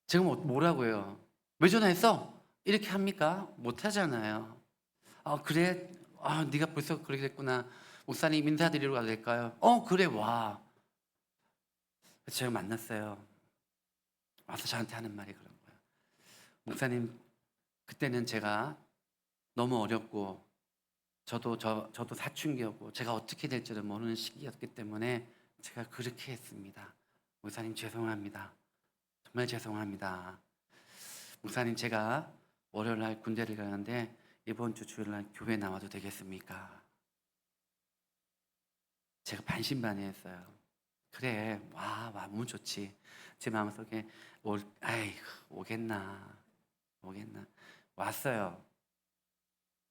Speaker 1: 제가 뭐라고요? 왜 전화했어? 이렇게 합니까? 못 하잖아요. 그래? 네가 벌써 그렇게 됐구나. 목사님 인사드리러 가도 될까요? 그래, 와. 제가 만났어요. 와서 저한테 하는 말이 그런 거예요. 목사님, 그때는 제가 너무 어렵고 저도 사춘기였고 제가 어떻게 될지를 모르는 시기였기 때문에 제가 그렇게 했습니다. 목사님 죄송합니다. 정말 죄송합니다. 목사님 제가 월요일 날 군대를 가는데 이번 주 주일 날 교회 나와도 되겠습니까? 제가 반신반의했어요. 그래, 너무 좋지. 제 마음속에 오겠나. 왔어요.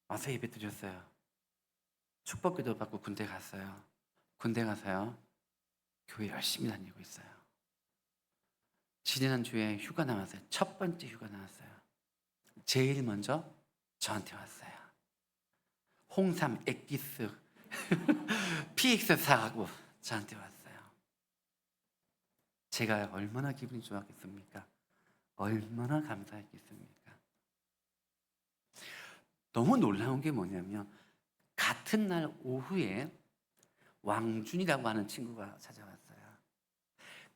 Speaker 1: 와서 예배 드렸어요. 축복기도 받고 군대 갔어요. 군대 가서요. 교회 열심히 다니고 있어요. 지난주에 휴가 나왔어요. 첫 번째 휴가 나왔어요. 제일 먼저 저한테 왔어요. 홍삼, 엑기스, PX 사고 저한테 왔어요. 제가 얼마나 기분이 좋았겠습니까? 얼마나 감사했겠습니까? 너무 놀라운 게 뭐냐면 같은 날 오후에 왕준이라고 하는 친구가 찾아왔어요.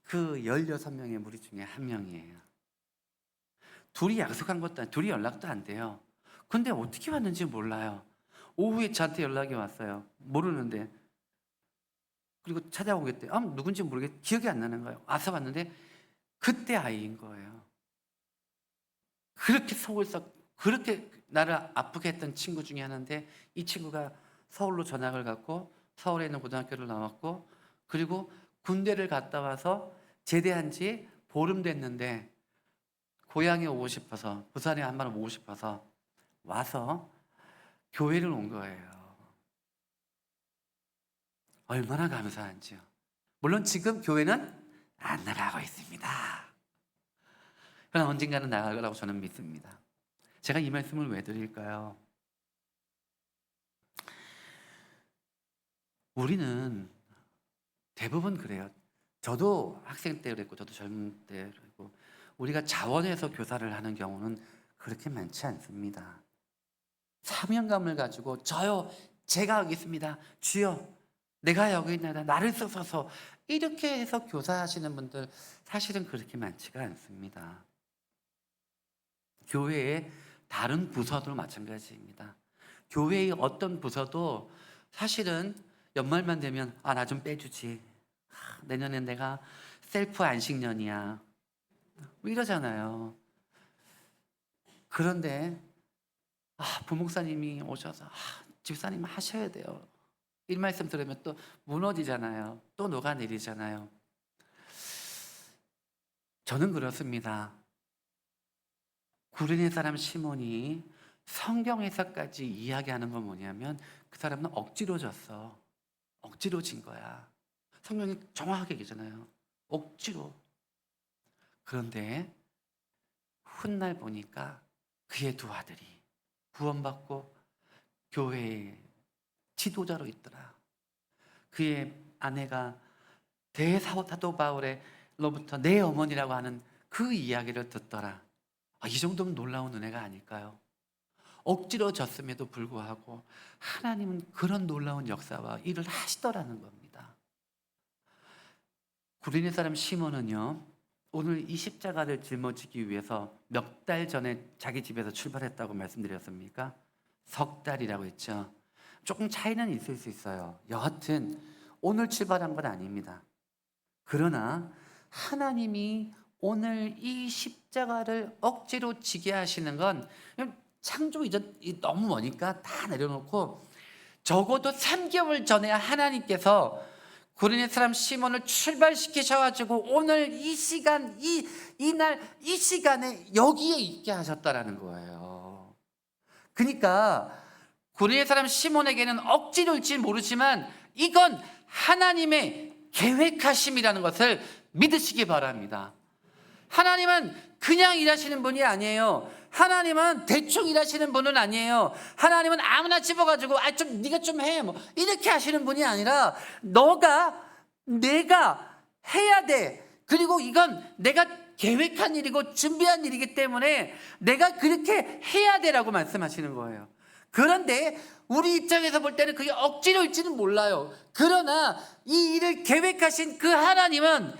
Speaker 1: 그 16명의 무리 중에 한 명이에요. 둘이 약속한 것도 아니고 둘이 연락도 안 돼요. 근데 어떻게 왔는지 몰라요. 오후에 저한테 연락이 왔어요. 모르는데. 그리고 찾아오겠대. 누군지 모르겠, 기억이 안 나는 거예요. 와서 봤는데 그때 아이인 거예요. 그렇게 그렇게 나를 아프게 했던 친구 중에 하나인데 이 친구가 서울로 전학을 갔고 서울에 있는 고등학교를 나왔고 그리고 군대를 갔다 와서 제대한 지 보름 됐는데 고향에 오고 싶어서 부산에 한 번 오고 싶어서 와서 교회를 온 거예요. 얼마나 감사한지요. 물론 지금 교회는 안 나가고 있습니다. 그러나 언젠가는 나갈 거라고 저는 믿습니다. 제가 이 말씀을 왜 드릴까요? 우리는 대부분 그래요. 저도 학생 때 그랬고 저도 젊은 때 그랬고 우리가 자원해서 교사를 하는 경우는 그렇게 많지 않습니다. 사명감을 가지고 저요, 제가 하겠습니다. 주여, 내가 여기 있나이다. 나를 써서 이렇게 해서 교사하시는 분들 사실은 그렇게 많지가 않습니다. 교회의 다른 부서도 마찬가지입니다. 교회의 어떤 부서도 사실은 연말만 되면 나 좀 빼주지. 내년엔 내가 셀프 안식년이야. 뭐 이러잖아요. 그런데 부목사님이 오셔서 집사님 하셔야 돼요. 이 말씀 들으면 또 무너지잖아요. 또 녹아내리잖아요. 저는 그렇습니다. 구레네 사람 시몬이 성경에서까지 이야기하는 건 뭐냐면 그 사람은 억지로 졌어. 억지로 진 거야. 성경이 정확하게 얘기잖아요. 억지로. 그런데 훗날 보니까 그의 두 아들이 구원받고 교회의 지도자로 있더라. 그의 아내가 대사도 바울로부터 내 어머니라고 하는 그 이야기를 듣더라. 이 정도면 놀라운 은혜가 아닐까요? 억지로 졌음에도 불구하고 하나님은 그런 놀라운 역사와 일을 하시더라는 겁니다. 구레네 사람 시몬은요, 오늘 이 십자가를 짊어지기 위해서 몇 달 전에 자기 집에서 출발했다고 말씀드렸습니까? 석 달이라고 했죠. 조금 차이는 있을 수 있어요. 여하튼 오늘 출발한 건 아닙니다. 그러나 하나님이 오늘 이 십자가를 억지로 지게 하시는 건 창조 이전 너무 머니까 다 내려놓고 적어도 3개월 전에 하나님께서 구레네 사람 시몬을 출발시키셔가지고 오늘 이 시간, 이날, 이 시간에 여기에 있게 하셨다라는 거예요. 그러니까 구레네 사람 시몬에게는 억지로일지 모르지만 이건 하나님의 계획하심이라는 것을 믿으시기 바랍니다. 하나님은 그냥 일하시는 분이 아니에요. 하나님은 대충 일하시는 분은 아니에요. 하나님은 아무나 집어가지고 네가 좀 해 뭐 이렇게 하시는 분이 아니라 내가 해야 돼. 그리고 이건 내가 계획한 일이고 준비한 일이기 때문에 내가 그렇게 해야 돼라고 말씀하시는 거예요. 그런데 우리 입장에서 볼 때는 그게 억지로일지는 몰라요. 그러나 이 일을 계획하신 그 하나님은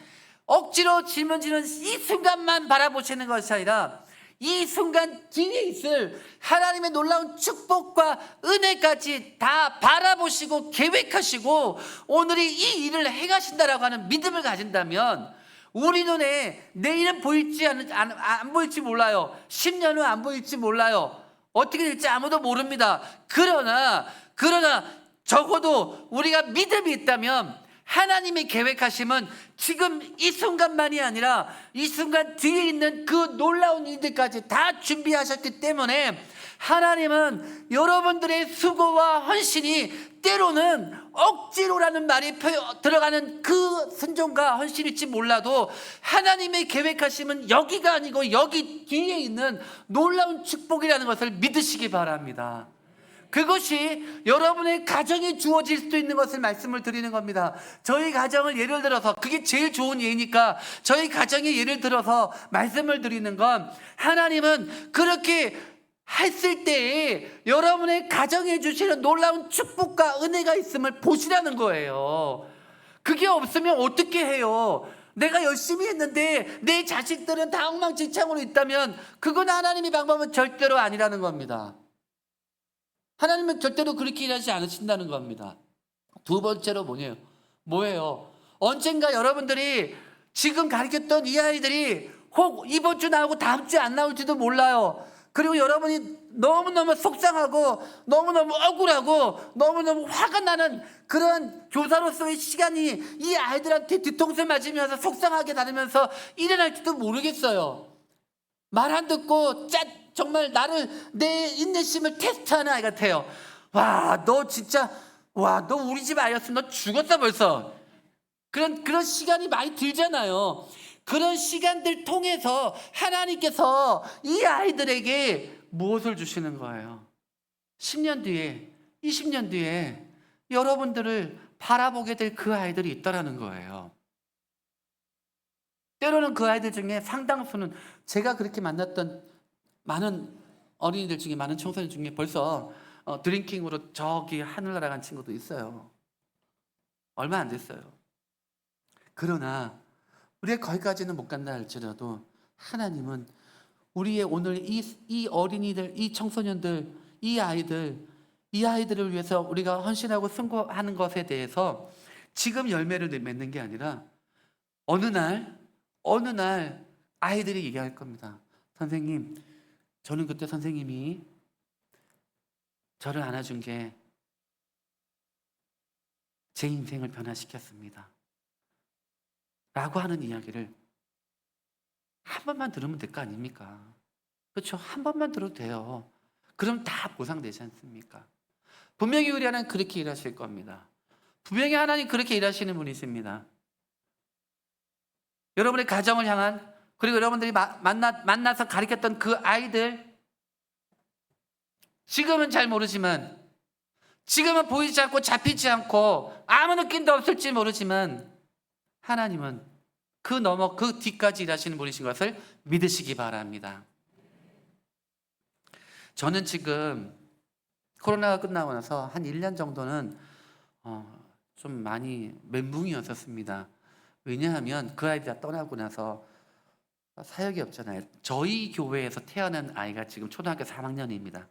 Speaker 1: 억지로 짊어지는 이 순간만 바라보시는 것이 아니라 이 순간 뒤에 있을 하나님의 놀라운 축복과 은혜까지 다 바라보시고 계획하시고 오늘이 이 일을 행하신다라고 하는 믿음을 가진다면 우리 눈에 내일은 보일지 안 보일지 몰라요. 10년 후 안 보일지 몰라요. 어떻게 될지 아무도 모릅니다. 그러나 적어도 우리가 믿음이 있다면 하나님의 계획하심은 지금 이 순간만이 아니라 이 순간 뒤에 있는 그 놀라운 일들까지 다 준비하셨기 때문에 하나님은 여러분들의 수고와 헌신이 때로는 억지로라는 말이 들어가는 그 순종과 헌신일지 몰라도 하나님의 계획하심은 여기가 아니고 여기 뒤에 있는 놀라운 축복이라는 것을 믿으시기 바랍니다. 그것이 여러분의 가정에 주어질 수도 있는 것을 말씀을 드리는 겁니다. 저희 가정을 예를 들어서 그게 제일 좋은 예니까 저희 가정의 예를 들어서 말씀을 드리는 건 하나님은 그렇게 했을 때에 여러분의 가정에 주시는 놀라운 축복과 은혜가 있음을 보시라는 거예요. 그게 없으면 어떻게 해요? 내가 열심히 했는데 내 자식들은 다 엉망진창으로 있다면 그건 하나님의 방법은 절대로 아니라는 겁니다. 하나님은 절대로 그렇게 일하지 않으신다는 겁니다. 두 번째로 뭐예요? 언젠가 여러분들이 지금 가르쳤던 이 아이들이 혹 이번 주 나오고 다음 주에 안 나올지도 몰라요. 그리고 여러분이 너무너무 속상하고 너무너무 억울하고 너무너무 화가 나는 그런 교사로서의 시간이 이 아이들한테 뒤통수 맞으면서 속상하게 다니면서 일어날지도 모르겠어요. 말 안 듣고 정말 내 인내심을 테스트하는 아이 같아요. 너 우리 집 아이였으면 너 죽었어 벌써. 그런 시간이 많이 들잖아요. 그런 시간들 통해서 하나님께서 이 아이들에게 무엇을 주시는 거예요? 10년 뒤에, 20년 뒤에 여러분들을 바라보게 될 그 아이들이 있다라는 거예요. 때로는 그 아이들 중에 상당수는 제가 그렇게 만났던 많은 어린이들 중에, 많은 청소년 중에 벌써 드링킹으로 저기 하늘 날아간 친구도 있어요. 얼마 안 됐어요. 그러나 우리가 거기까지는 못 간다 할지라도 하나님은 우리의 오늘 이 어린이들, 이 청소년들, 이 아이들을 위해서 우리가 헌신하고 승고하는 것에 대해서 지금 열매를 맺는 게 아니라 어느 날 아이들이 얘기할 겁니다. 선생님, 저는 그때 선생님이 저를 안아준 게 제 인생을 변화시켰습니다. 라고 하는 이야기를 한 번만 들으면 될 거 아닙니까? 그렇죠? 한 번만 들어도 돼요. 그럼 다 보상되지 않습니까? 분명히 우리 하나님 그렇게 일하실 겁니다. 분명히 하나님 그렇게 일하시는 분이십니다. 여러분의 가정을 향한, 그리고 여러분들이 만나서 가르쳤던 그 아이들, 지금은 잘 모르지만, 지금은 보이지 않고 잡히지 않고 아무 느낌도 없을지 모르지만 하나님은 그 뒤까지 일하시는 분이신 것을 믿으시기 바랍니다. 저는 지금 코로나가 끝나고 나서 한 1년 정도는 좀 많이 멘붕이었었습니다. 왜냐하면 그 아이들 다 떠나고 나서 사역이 없잖아요. 저희 교회에서 태어난 아이가 지금 초등학교 3학년입니다.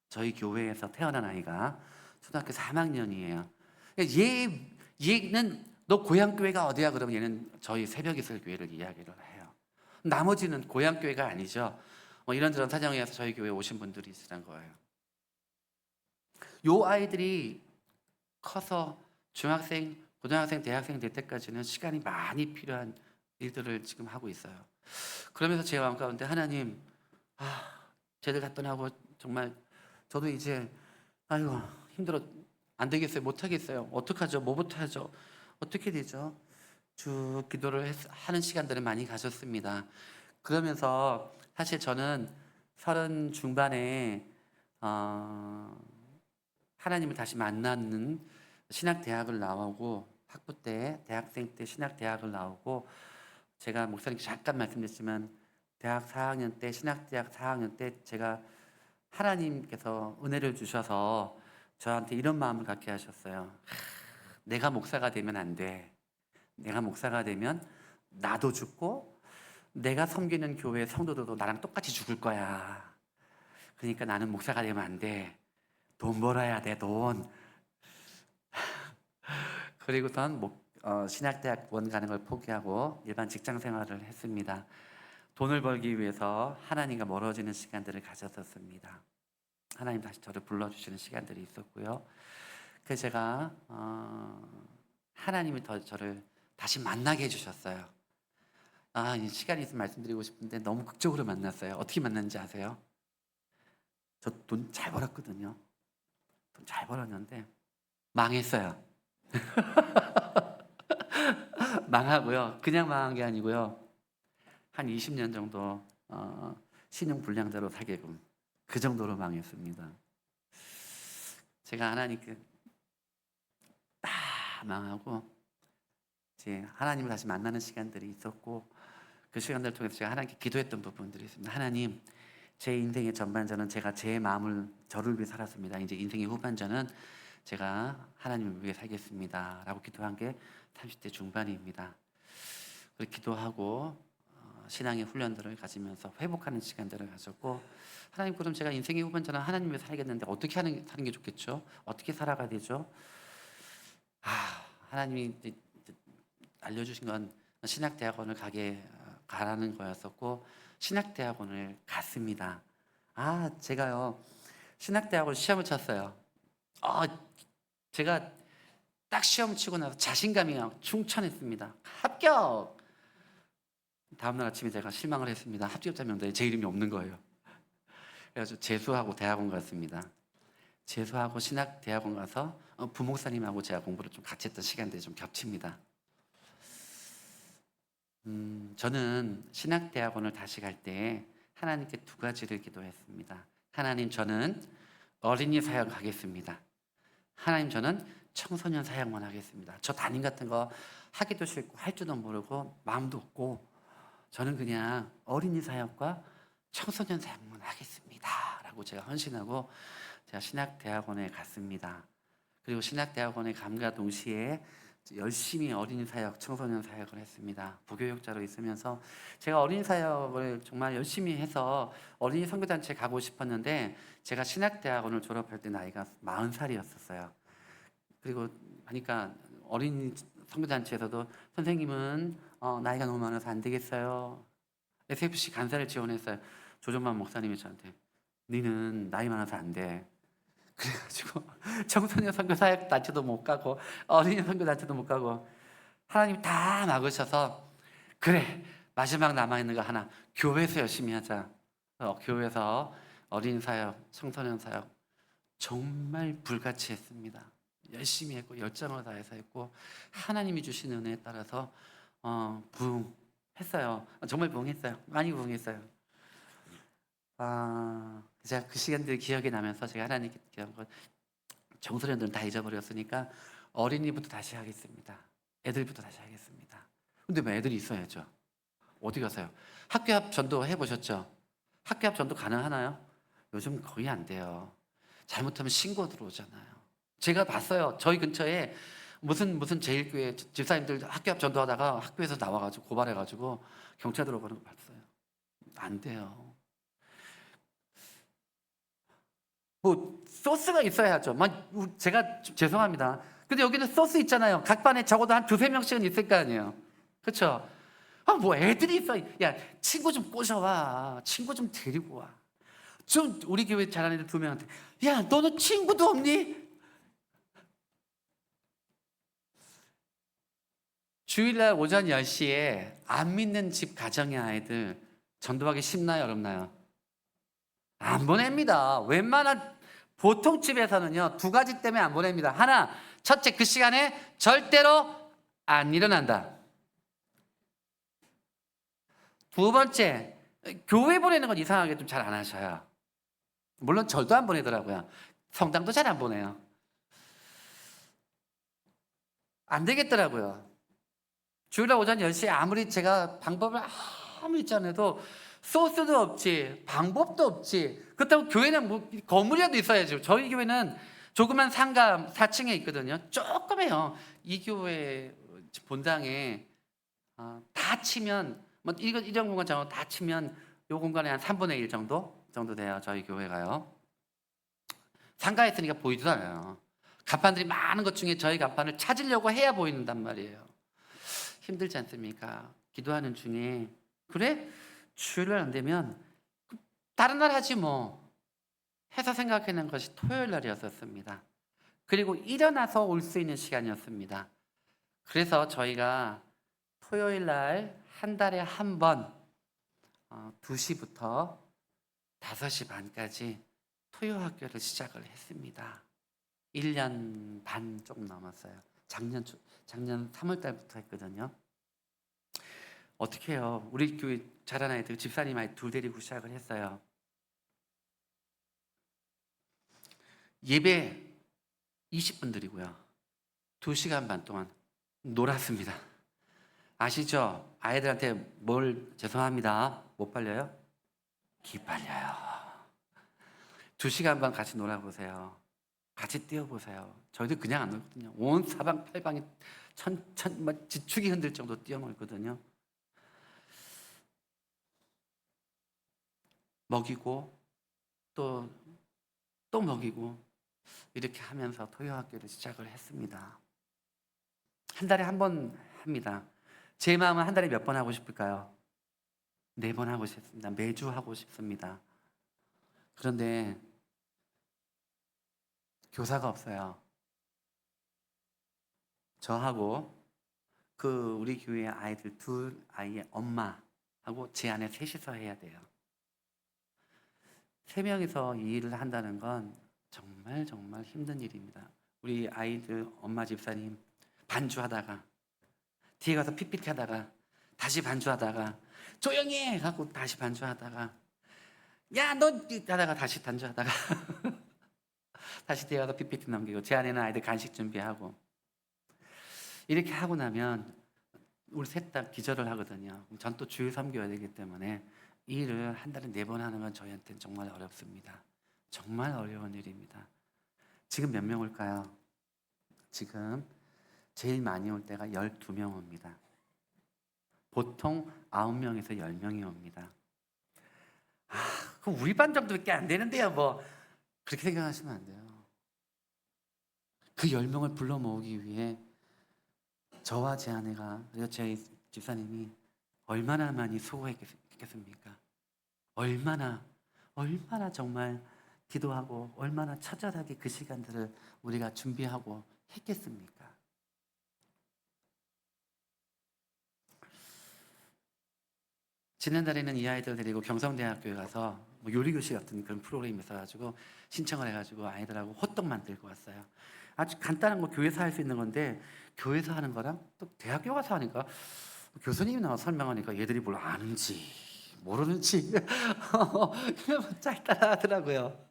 Speaker 1: 저희 교회에서 태어난 아이가 초등학교 3학년이에요. 얘는 너 고향교회가 어디야? 그러면 얘는 저희 새벽이슬 교회를 이야기를 해요. 나머지는 고향교회가 아니죠. 이런저런 사정에서 저희 교회에 오신 분들이 있으란 거예요. 요 아이들이 커서 중학생, 고등학생, 대학생 될 때까지는 시간이 많이 필요한 일들을 지금 하고 있어요. 그러면서 제 마음 가운데 하나님, 쟤들 다 떠나고 정말 저도 이제 아이고 힘들어, 안 되겠어요, 못 하겠어요, 어떡하죠, 뭐부터 하죠, 어떻게 되죠? 쭉 기도를 하는 시간들을 많이 가졌습니다. 그러면서 사실 저는 30 중반에 하나님을 다시 만나는 신학대학을 나오고, 학부 때 대학생 때 신학대학을 나오고, 제가 목사님께 잠깐 말씀드렸지만 대학 4학년 때, 신학대학 4학년 때 제가 하나님께서 은혜를 주셔서 저한테 이런 마음을 갖게 하셨어요. 내가 목사가 되면 안 돼. 내가 목사가 되면 나도 죽고 내가 섬기는 교회 성도들도 나랑 똑같이 죽을 거야. 그러니까 나는 목사가 되면 안 돼. 돈 벌어야 돼, 돈. 그리고선 신학대학원 가는 걸 포기하고 일반 직장 생활을 했습니다. 돈을 벌기 위해서 하나님과 멀어지는 시간들을 가졌었습니다. 하나님 다시 저를 불러주시는 시간들이 있었고요. 그래서 제가 하나님이 저를 다시 만나게 해주셨어요. 시간이 있으면 말씀드리고 싶은데 너무 극적으로 만났어요. 어떻게 만났는지 아세요? 저 돈 잘 벌었거든요. 돈 잘 벌었는데 망했어요. 망하고요. 그냥 망한 게 아니고요. 한 20년 정도 신용불량자로 사게끔, 그 정도로 망했습니다. 제가 하나님께 다 망하고 이제 하나님을 다시 만나는 시간들이 있었고, 그 시간들을 통해서 제가 하나님께 기도했던 부분들이 있습니다. 하나님, 제 인생의 전반전은 제가 제 마음을, 저를 위해 살았습니다. 이제 인생의 후반전은 제가 하나님을 위해 살겠습니다 라고 기도한 게 30대 중반입니다. 그렇게 기도하고 신앙의 훈련들을 가지면서 회복하는 시간들을 가졌고, 하나님, 그럼 제가 인생의 후반전은 하나님 위해 살겠는데 어떻게 사는 게 좋겠죠? 어떻게 살아가야 되죠? 하나님이 알려주신 건 신학대학원을 가라는 거였었고, 신학대학원을 갔습니다. 제가요 신학대학원 시험을 쳤어요. 제가 딱 시험 치고 나서 자신감이 충천했습니다. 합격! 다음날 아침에 제가 실망을 했습니다. 합격자 명단에 제 이름이 없는 거예요. 그래서 재수하고 대학원 갔습니다. 재수하고 신학대학원 가서 부목사님하고 제가 공부를 좀 같이 했던 시간들이 좀 겹칩니다. 저는 신학대학원을 다시 갈 때 하나님께 2가지를 기도했습니다. 하나님, 저는 어린이 사역 하겠습니다. 하나님, 저는 청소년 사역만 하겠습니다. 저 담임 같은 거 하기도 싫고 할 줄도 모르고 마음도 없고 저는 그냥 어린이 사역과 청소년 사역만 하겠습니다 라고 제가 헌신하고 제가 신학대학원에 갔습니다. 그리고 신학대학원에 감과 동시에 열심히 어린이 사역, 청소년 사역을 했습니다. 부교육자로 있으면서 제가 어린이 사역을 정말 열심히 해서 어린이 선교단체에 가고 싶었는데 제가 신학대학원을 졸업할 때 나이가 40살이었어요. 그리고 하니까 어린이 선교단체에서도 선생님은 나이가 너무 많아서 안 되겠어요. SFC 간사를 지원했어요. 조정만 목사님이 저한테 니는 나이 많아서 안 돼. 그래가지고 청소년 선교 사역 단체도 못 가고 어린이 선교 단체도 못 가고 하나님 다 막으셔서 그래 마지막 남아있는 거 하나 교회에서 열심히 하자. 교회에서 어린이 사역, 청소년 사역 정말 불같이 했습니다. 열심히 했고 열정을 다해서 했고 하나님이 주신 은혜에 따라서 부흥했어요. 정말 부흥했어요. 많이 부흥했어요. 제가 그 시간들 기억이 나면서 제가 하나님께 기도한 것 청소년들은 다 잊어버렸으니까 어린이부터 다시 하겠습니다. 애들부터 다시 하겠습니다. 근데 뭐 애들이 있어야죠. 어디 가세요? 학교 앞 전도 해보셨죠? 학교 앞 전도 가능하나요? 요즘 거의 안 돼요. 잘못하면 신고 들어오잖아요. 제가 봤어요. 저희 근처에 무슨 제일교회 집사님들 학교 앞 전도하다가 학교에서 나와가지고 고발해가지고 경찰 들어가는 거 봤어요. 안 돼요. 뭐 소스가 있어야죠. 제가 죄송합니다. 근데 여기는 소스 있잖아요. 각 반에 적어도 한 두세 명씩은 있을 거 아니에요. 그렇죠? 뭐 애들이 있어. 야, 친구 좀 꼬셔와. 친구 좀 데리고 와. 좀 우리 교회 잘하는 애들 2명한테 야, 너는 친구도 없니? 주일날 오전 10시에 안 믿는 집 가정의 아이들 전도하기 쉽나요? 어렵나요? 안 보냅니다. 웬만한 보통 집에서는요 2가지 때문에 안 보냅니다. 하나, 첫째 그 시간에 절대로 안 일어난다. 2번째, 교회 보내는 건 이상하게 좀 잘 안 하셔요. 물론 절도 안 보내더라고요. 성당도 잘 안 보내요. 안 되겠더라고요. 주일날 오전 10시에 아무리 제가 방법을 아무리 짜내도 소스도 없지 방법도 없지. 그렇다고 교회는 뭐 건물이라도 있어야죠. 저희 교회는 조그만 상가 4층에 있거든요. 조그매요. 이 교회 본당에 다 치면 뭐 이런 공간 장어 다 치면 요 공간에 한 3분의 1 정도 돼요. 저희 교회가요. 상가에 있으니까 보이지도 않아요. 간판들이 많은 것 중에 저희 간판을 찾으려고 해야 보이는단 말이에요. 힘들지 않습니까? 기도하는 중에 그래? 주일날 안 되면 다른 날 하지 뭐 해서 생각해낸 것이 토요일 날이었습니다. 그리고 일어나서 올 수 있는 시간이었습니다. 그래서 저희가 토요일 날 한 달에 한 번 2시부터 5시 반까지 토요 학교를 시작을 했습니다. 1년 반 조금 넘었어요. 작년 3월 달부터 했거든요. 어떻게 해요? 우리 교회 잘하는 아이들 집사님 아이 2 데리고 시작을 했어요. 예배 20분 드리고요. 2시간 반 동안 놀았습니다. 아시죠? 아이들한테 뭘 죄송합니다. 못 빨려요? 기빨려요. 2시간 반 같이 놀아보세요. 같이 뛰어보세요. 저희도 그냥 안 놀거든요. 온 사방팔방이 지축이 흔들 정도 뛰어놀거든요. 먹이고 또 먹이고 이렇게 하면서 토요학교를 시작을 했습니다. 한 달에 한 번 합니다. 제 마음은 한 달에 몇 번 하고 싶을까요? 4번 하고 싶습니다. 매주 하고 싶습니다. 그런데 교사가 없어요. 저하고 우리 교회 아이들 2 아이의 엄마하고 제 아내 3이서 해야 돼요. 3명이서 이 일을 한다는 건 정말 힘든 일입니다. 우리 아이들 엄마 집사님 반주하다가 뒤에 가서 PPT 하다가 다시 반주하다가 조용히 해! 하고 다시 반주하다가 야 너 하다가 다시 반주하다가 다시 뒤에 가서 PPT 넘기고 제 아내는 아이들 간식 준비하고 이렇게 하고 나면 우리 셋 다 기절을 하거든요. 전 또 주일 섬겨야 되기 때문에 이 일을 한 달에 4번 하는 건 저희한테는 정말 어렵습니다. 정말 어려운 일입니다. 지금 몇 명 올까요? 지금 제일 많이 올 때가 12명 옵니다. 보통 9명에서 10명이 옵니다. 그럼 우리 반 정도밖에 안 되는데요, 뭐. 그렇게 생각하시면 안 돼요. 그 10명을 불러 모으기 위해 저와 제 아내가, 그리고 제 집사님이 얼마나 많이 수고했겠습니까? 얼마나 정말 기도하고 얼마나 처절하게 그 시간들을 우리가 준비하고 했겠습니까? 지난달에는 이 아이들 데리고 경성대학교에 가서 뭐 요리교실 같은 그런 프로그램이 있어가지고 신청을 해가지고 아이들하고 호떡 만들고 왔어요. 아주 간단한 거 교회에서 할 수 있는 건데 교회에서 하는 거랑 또 대학교 가서 하니까 교수님이 나와 설명하니까 얘들이 뭘 아는지 모르는지 그냥 짤따라 하더라고요.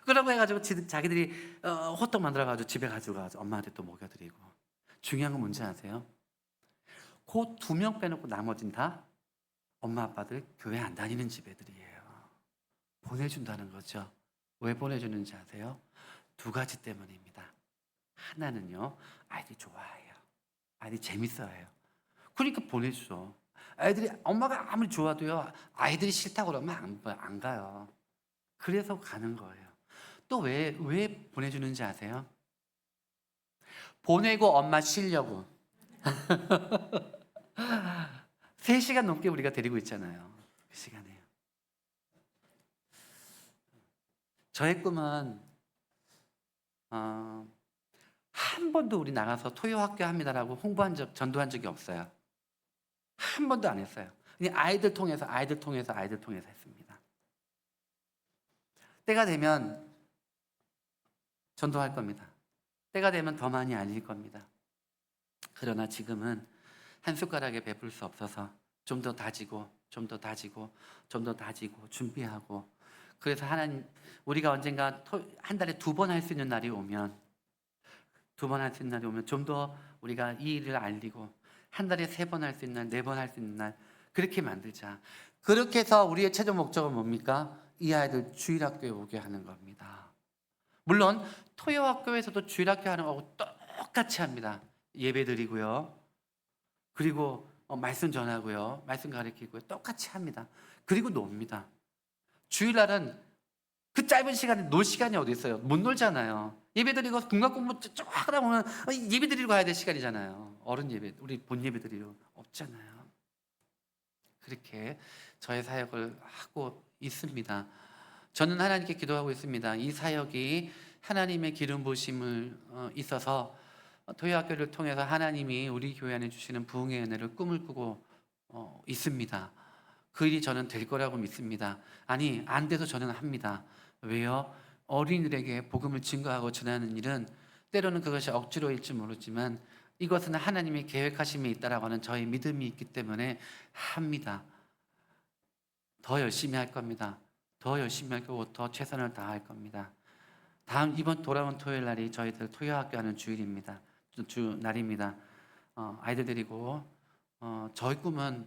Speaker 1: 그러고 해가지고 자기들이 호떡 만들어가지고 집에 가지고 엄마한테 또 먹여드리고. 중요한 건 뭔지 아세요? 그 2명 빼놓고 나머진 다 엄마 아빠들 교회 안 다니는 집 애들이에요. 보내준다는 거죠. 왜 보내주는지 아세요? 2가지 때문입니다. 하나는요, 아이들이 좋아해요. 아이들이 재밌어해요. 그러니까 보내주죠. 아이들이 엄마가 아무리 좋아도요, 아이들이 싫다고 그러면 안 가요. 그래서 가는 거예요. 또 왜 보내주는지 아세요? 보내고 엄마 쉬려고. 3시간 넘게 우리가 데리고 있잖아요. 그 시간에. 저의 꿈은 한 번도 우리 나가서 토요학교 합니다라고 전도한 적이 없어요. 한 번도 안 했어요. 그냥 아이들 통해서 했습니다. 때가 되면 전도할 겁니다. 때가 되면 더 많이 알릴 겁니다. 그러나 지금은 한 숟가락에 베풀 수 없어서 좀 더 다지고 준비하고. 그래서 하나님, 우리가 언젠가 한 달에 2번 할 수 있는 날이 오면 좀 더 우리가 이 일을 알리고 한 달에 3번 할 수 있는 날, 4번 할 수 있는 날, 그렇게 만들자. 그렇게 해서 우리의 최종 목적은 뭡니까? 이 아이들 주일학교에 오게 하는 겁니다. 물론 토요학교에서도 주일학교 하는 거하고 똑같이 합니다. 예배 드리고요. 그리고 말씀 전하고요. 말씀 가르치고요. 똑같이 합니다. 그리고 놉니다. 주일날은 그 짧은 시간에 놀 시간이 어디 있어요? 못 놀잖아요. 예배 드리고 궁각 공부 쭉 하다 보면 예배 드리러 가야 될 시간이잖아요. 어른 예배, 우리 본 예배 드리러 없잖아요. 그렇게 저의 사역을 하고 있습니다. 저는 하나님께 기도하고 있습니다. 이 사역이 하나님의 기름 부으심을 있어서 토요학교를 통해서 하나님이 우리 교회 안에 주시는 부흥의 은혜를 꿈을 꾸고 있습니다. 그 일이 저는 될 거라고 믿습니다. 아니, 안 돼도 저는 합니다. 왜요? 어린이들에게 복음을 증거하고 전하는 일은 때로는 그것이 억지로일지 모르지만 이것은 하나님의 계획하심이 있다라고 하는 저의 믿음이 있기 때문에 합니다. 더 열심히 할 겁니다. 더 열심히 할 거고 더 최선을 다할 겁니다. 이번 돌아온 토요일 날이 저희들 토요학교 하는 주일입니다. 주 날입니다. 아이들 데리고 저희 꿈은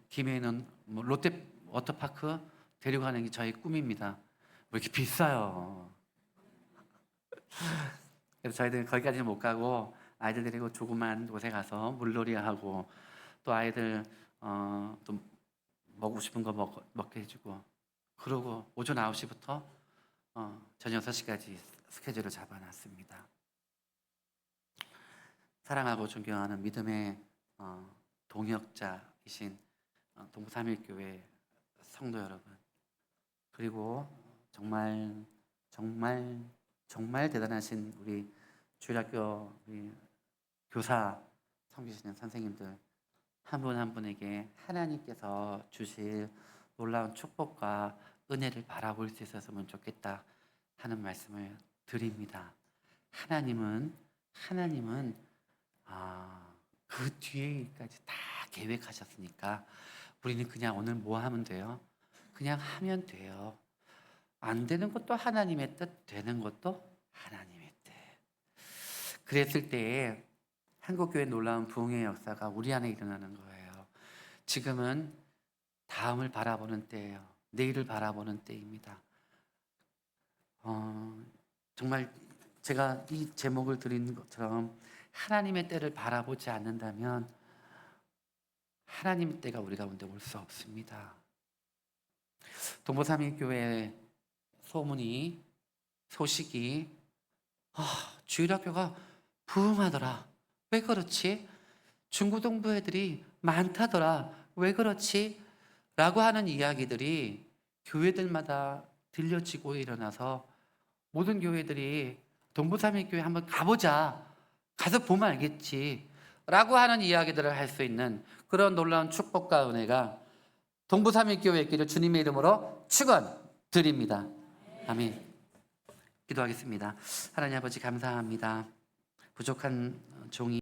Speaker 1: 김해에는 뭐 롯데 워터파크 데리고 가는 게 저희 꿈입니다. 왜 이렇게 비싸요? 그래서 저희들은 거기까지는 못 가고 아이들 데리고 조그만 곳에 가서 물놀이 하고 또 아이들 또 먹고 싶은 거 먹게 해주고, 그러고 오전 9시부터 저녁 6시까지 스케줄을 잡아놨습니다. 사랑하고 존경하는 믿음의 동역자이신 동부삼일교회 성도 여러분, 그리고 정말 대단하신 우리 주일학교 우리 교사 섬기시는 선생님들 한 분 한 분에게 하나님께서 주실 놀라운 축복과 은혜를 바라볼 수 있었으면 좋겠다 하는 말씀을 드립니다. 하나님은 그 뒤에까지 다 계획하셨으니까 우리는 그냥 오늘 뭐 하면 돼요? 그냥 하면 돼요. 안 되는 것도 하나님의 뜻, 되는 것도 하나님의 뜻. 그랬을 때에 한국교회 놀라운 부흥의 역사가 우리 안에 일어나는 거예요. 지금은 다음을 바라보는 때예요. 내일을 바라보는 때입니다. 정말 제가 이 제목을 드린 것처럼 하나님의 때를 바라보지 않는다면 하나님의 때가 우리 가운데 올 수 없습니다. 동부삼일교회 소식이 주일학교가 부흥하더라. 왜 그렇지? 중고등부 애들이 많다더라. 왜 그렇지? 라고 하는 이야기들이 교회들마다 들려지고 일어나서 모든 교회들이 동부삼일교회 한번 가보자. 가서 보면 알겠지. 라고 하는 이야기들을 할 수 있는 그런 놀라운 축복과 은혜가 동부삼일교회에 있기를 주님의 이름으로 축원드립니다. 아멘. 기도하겠습니다. 하나님 아버지 감사합니다. 부족한 종이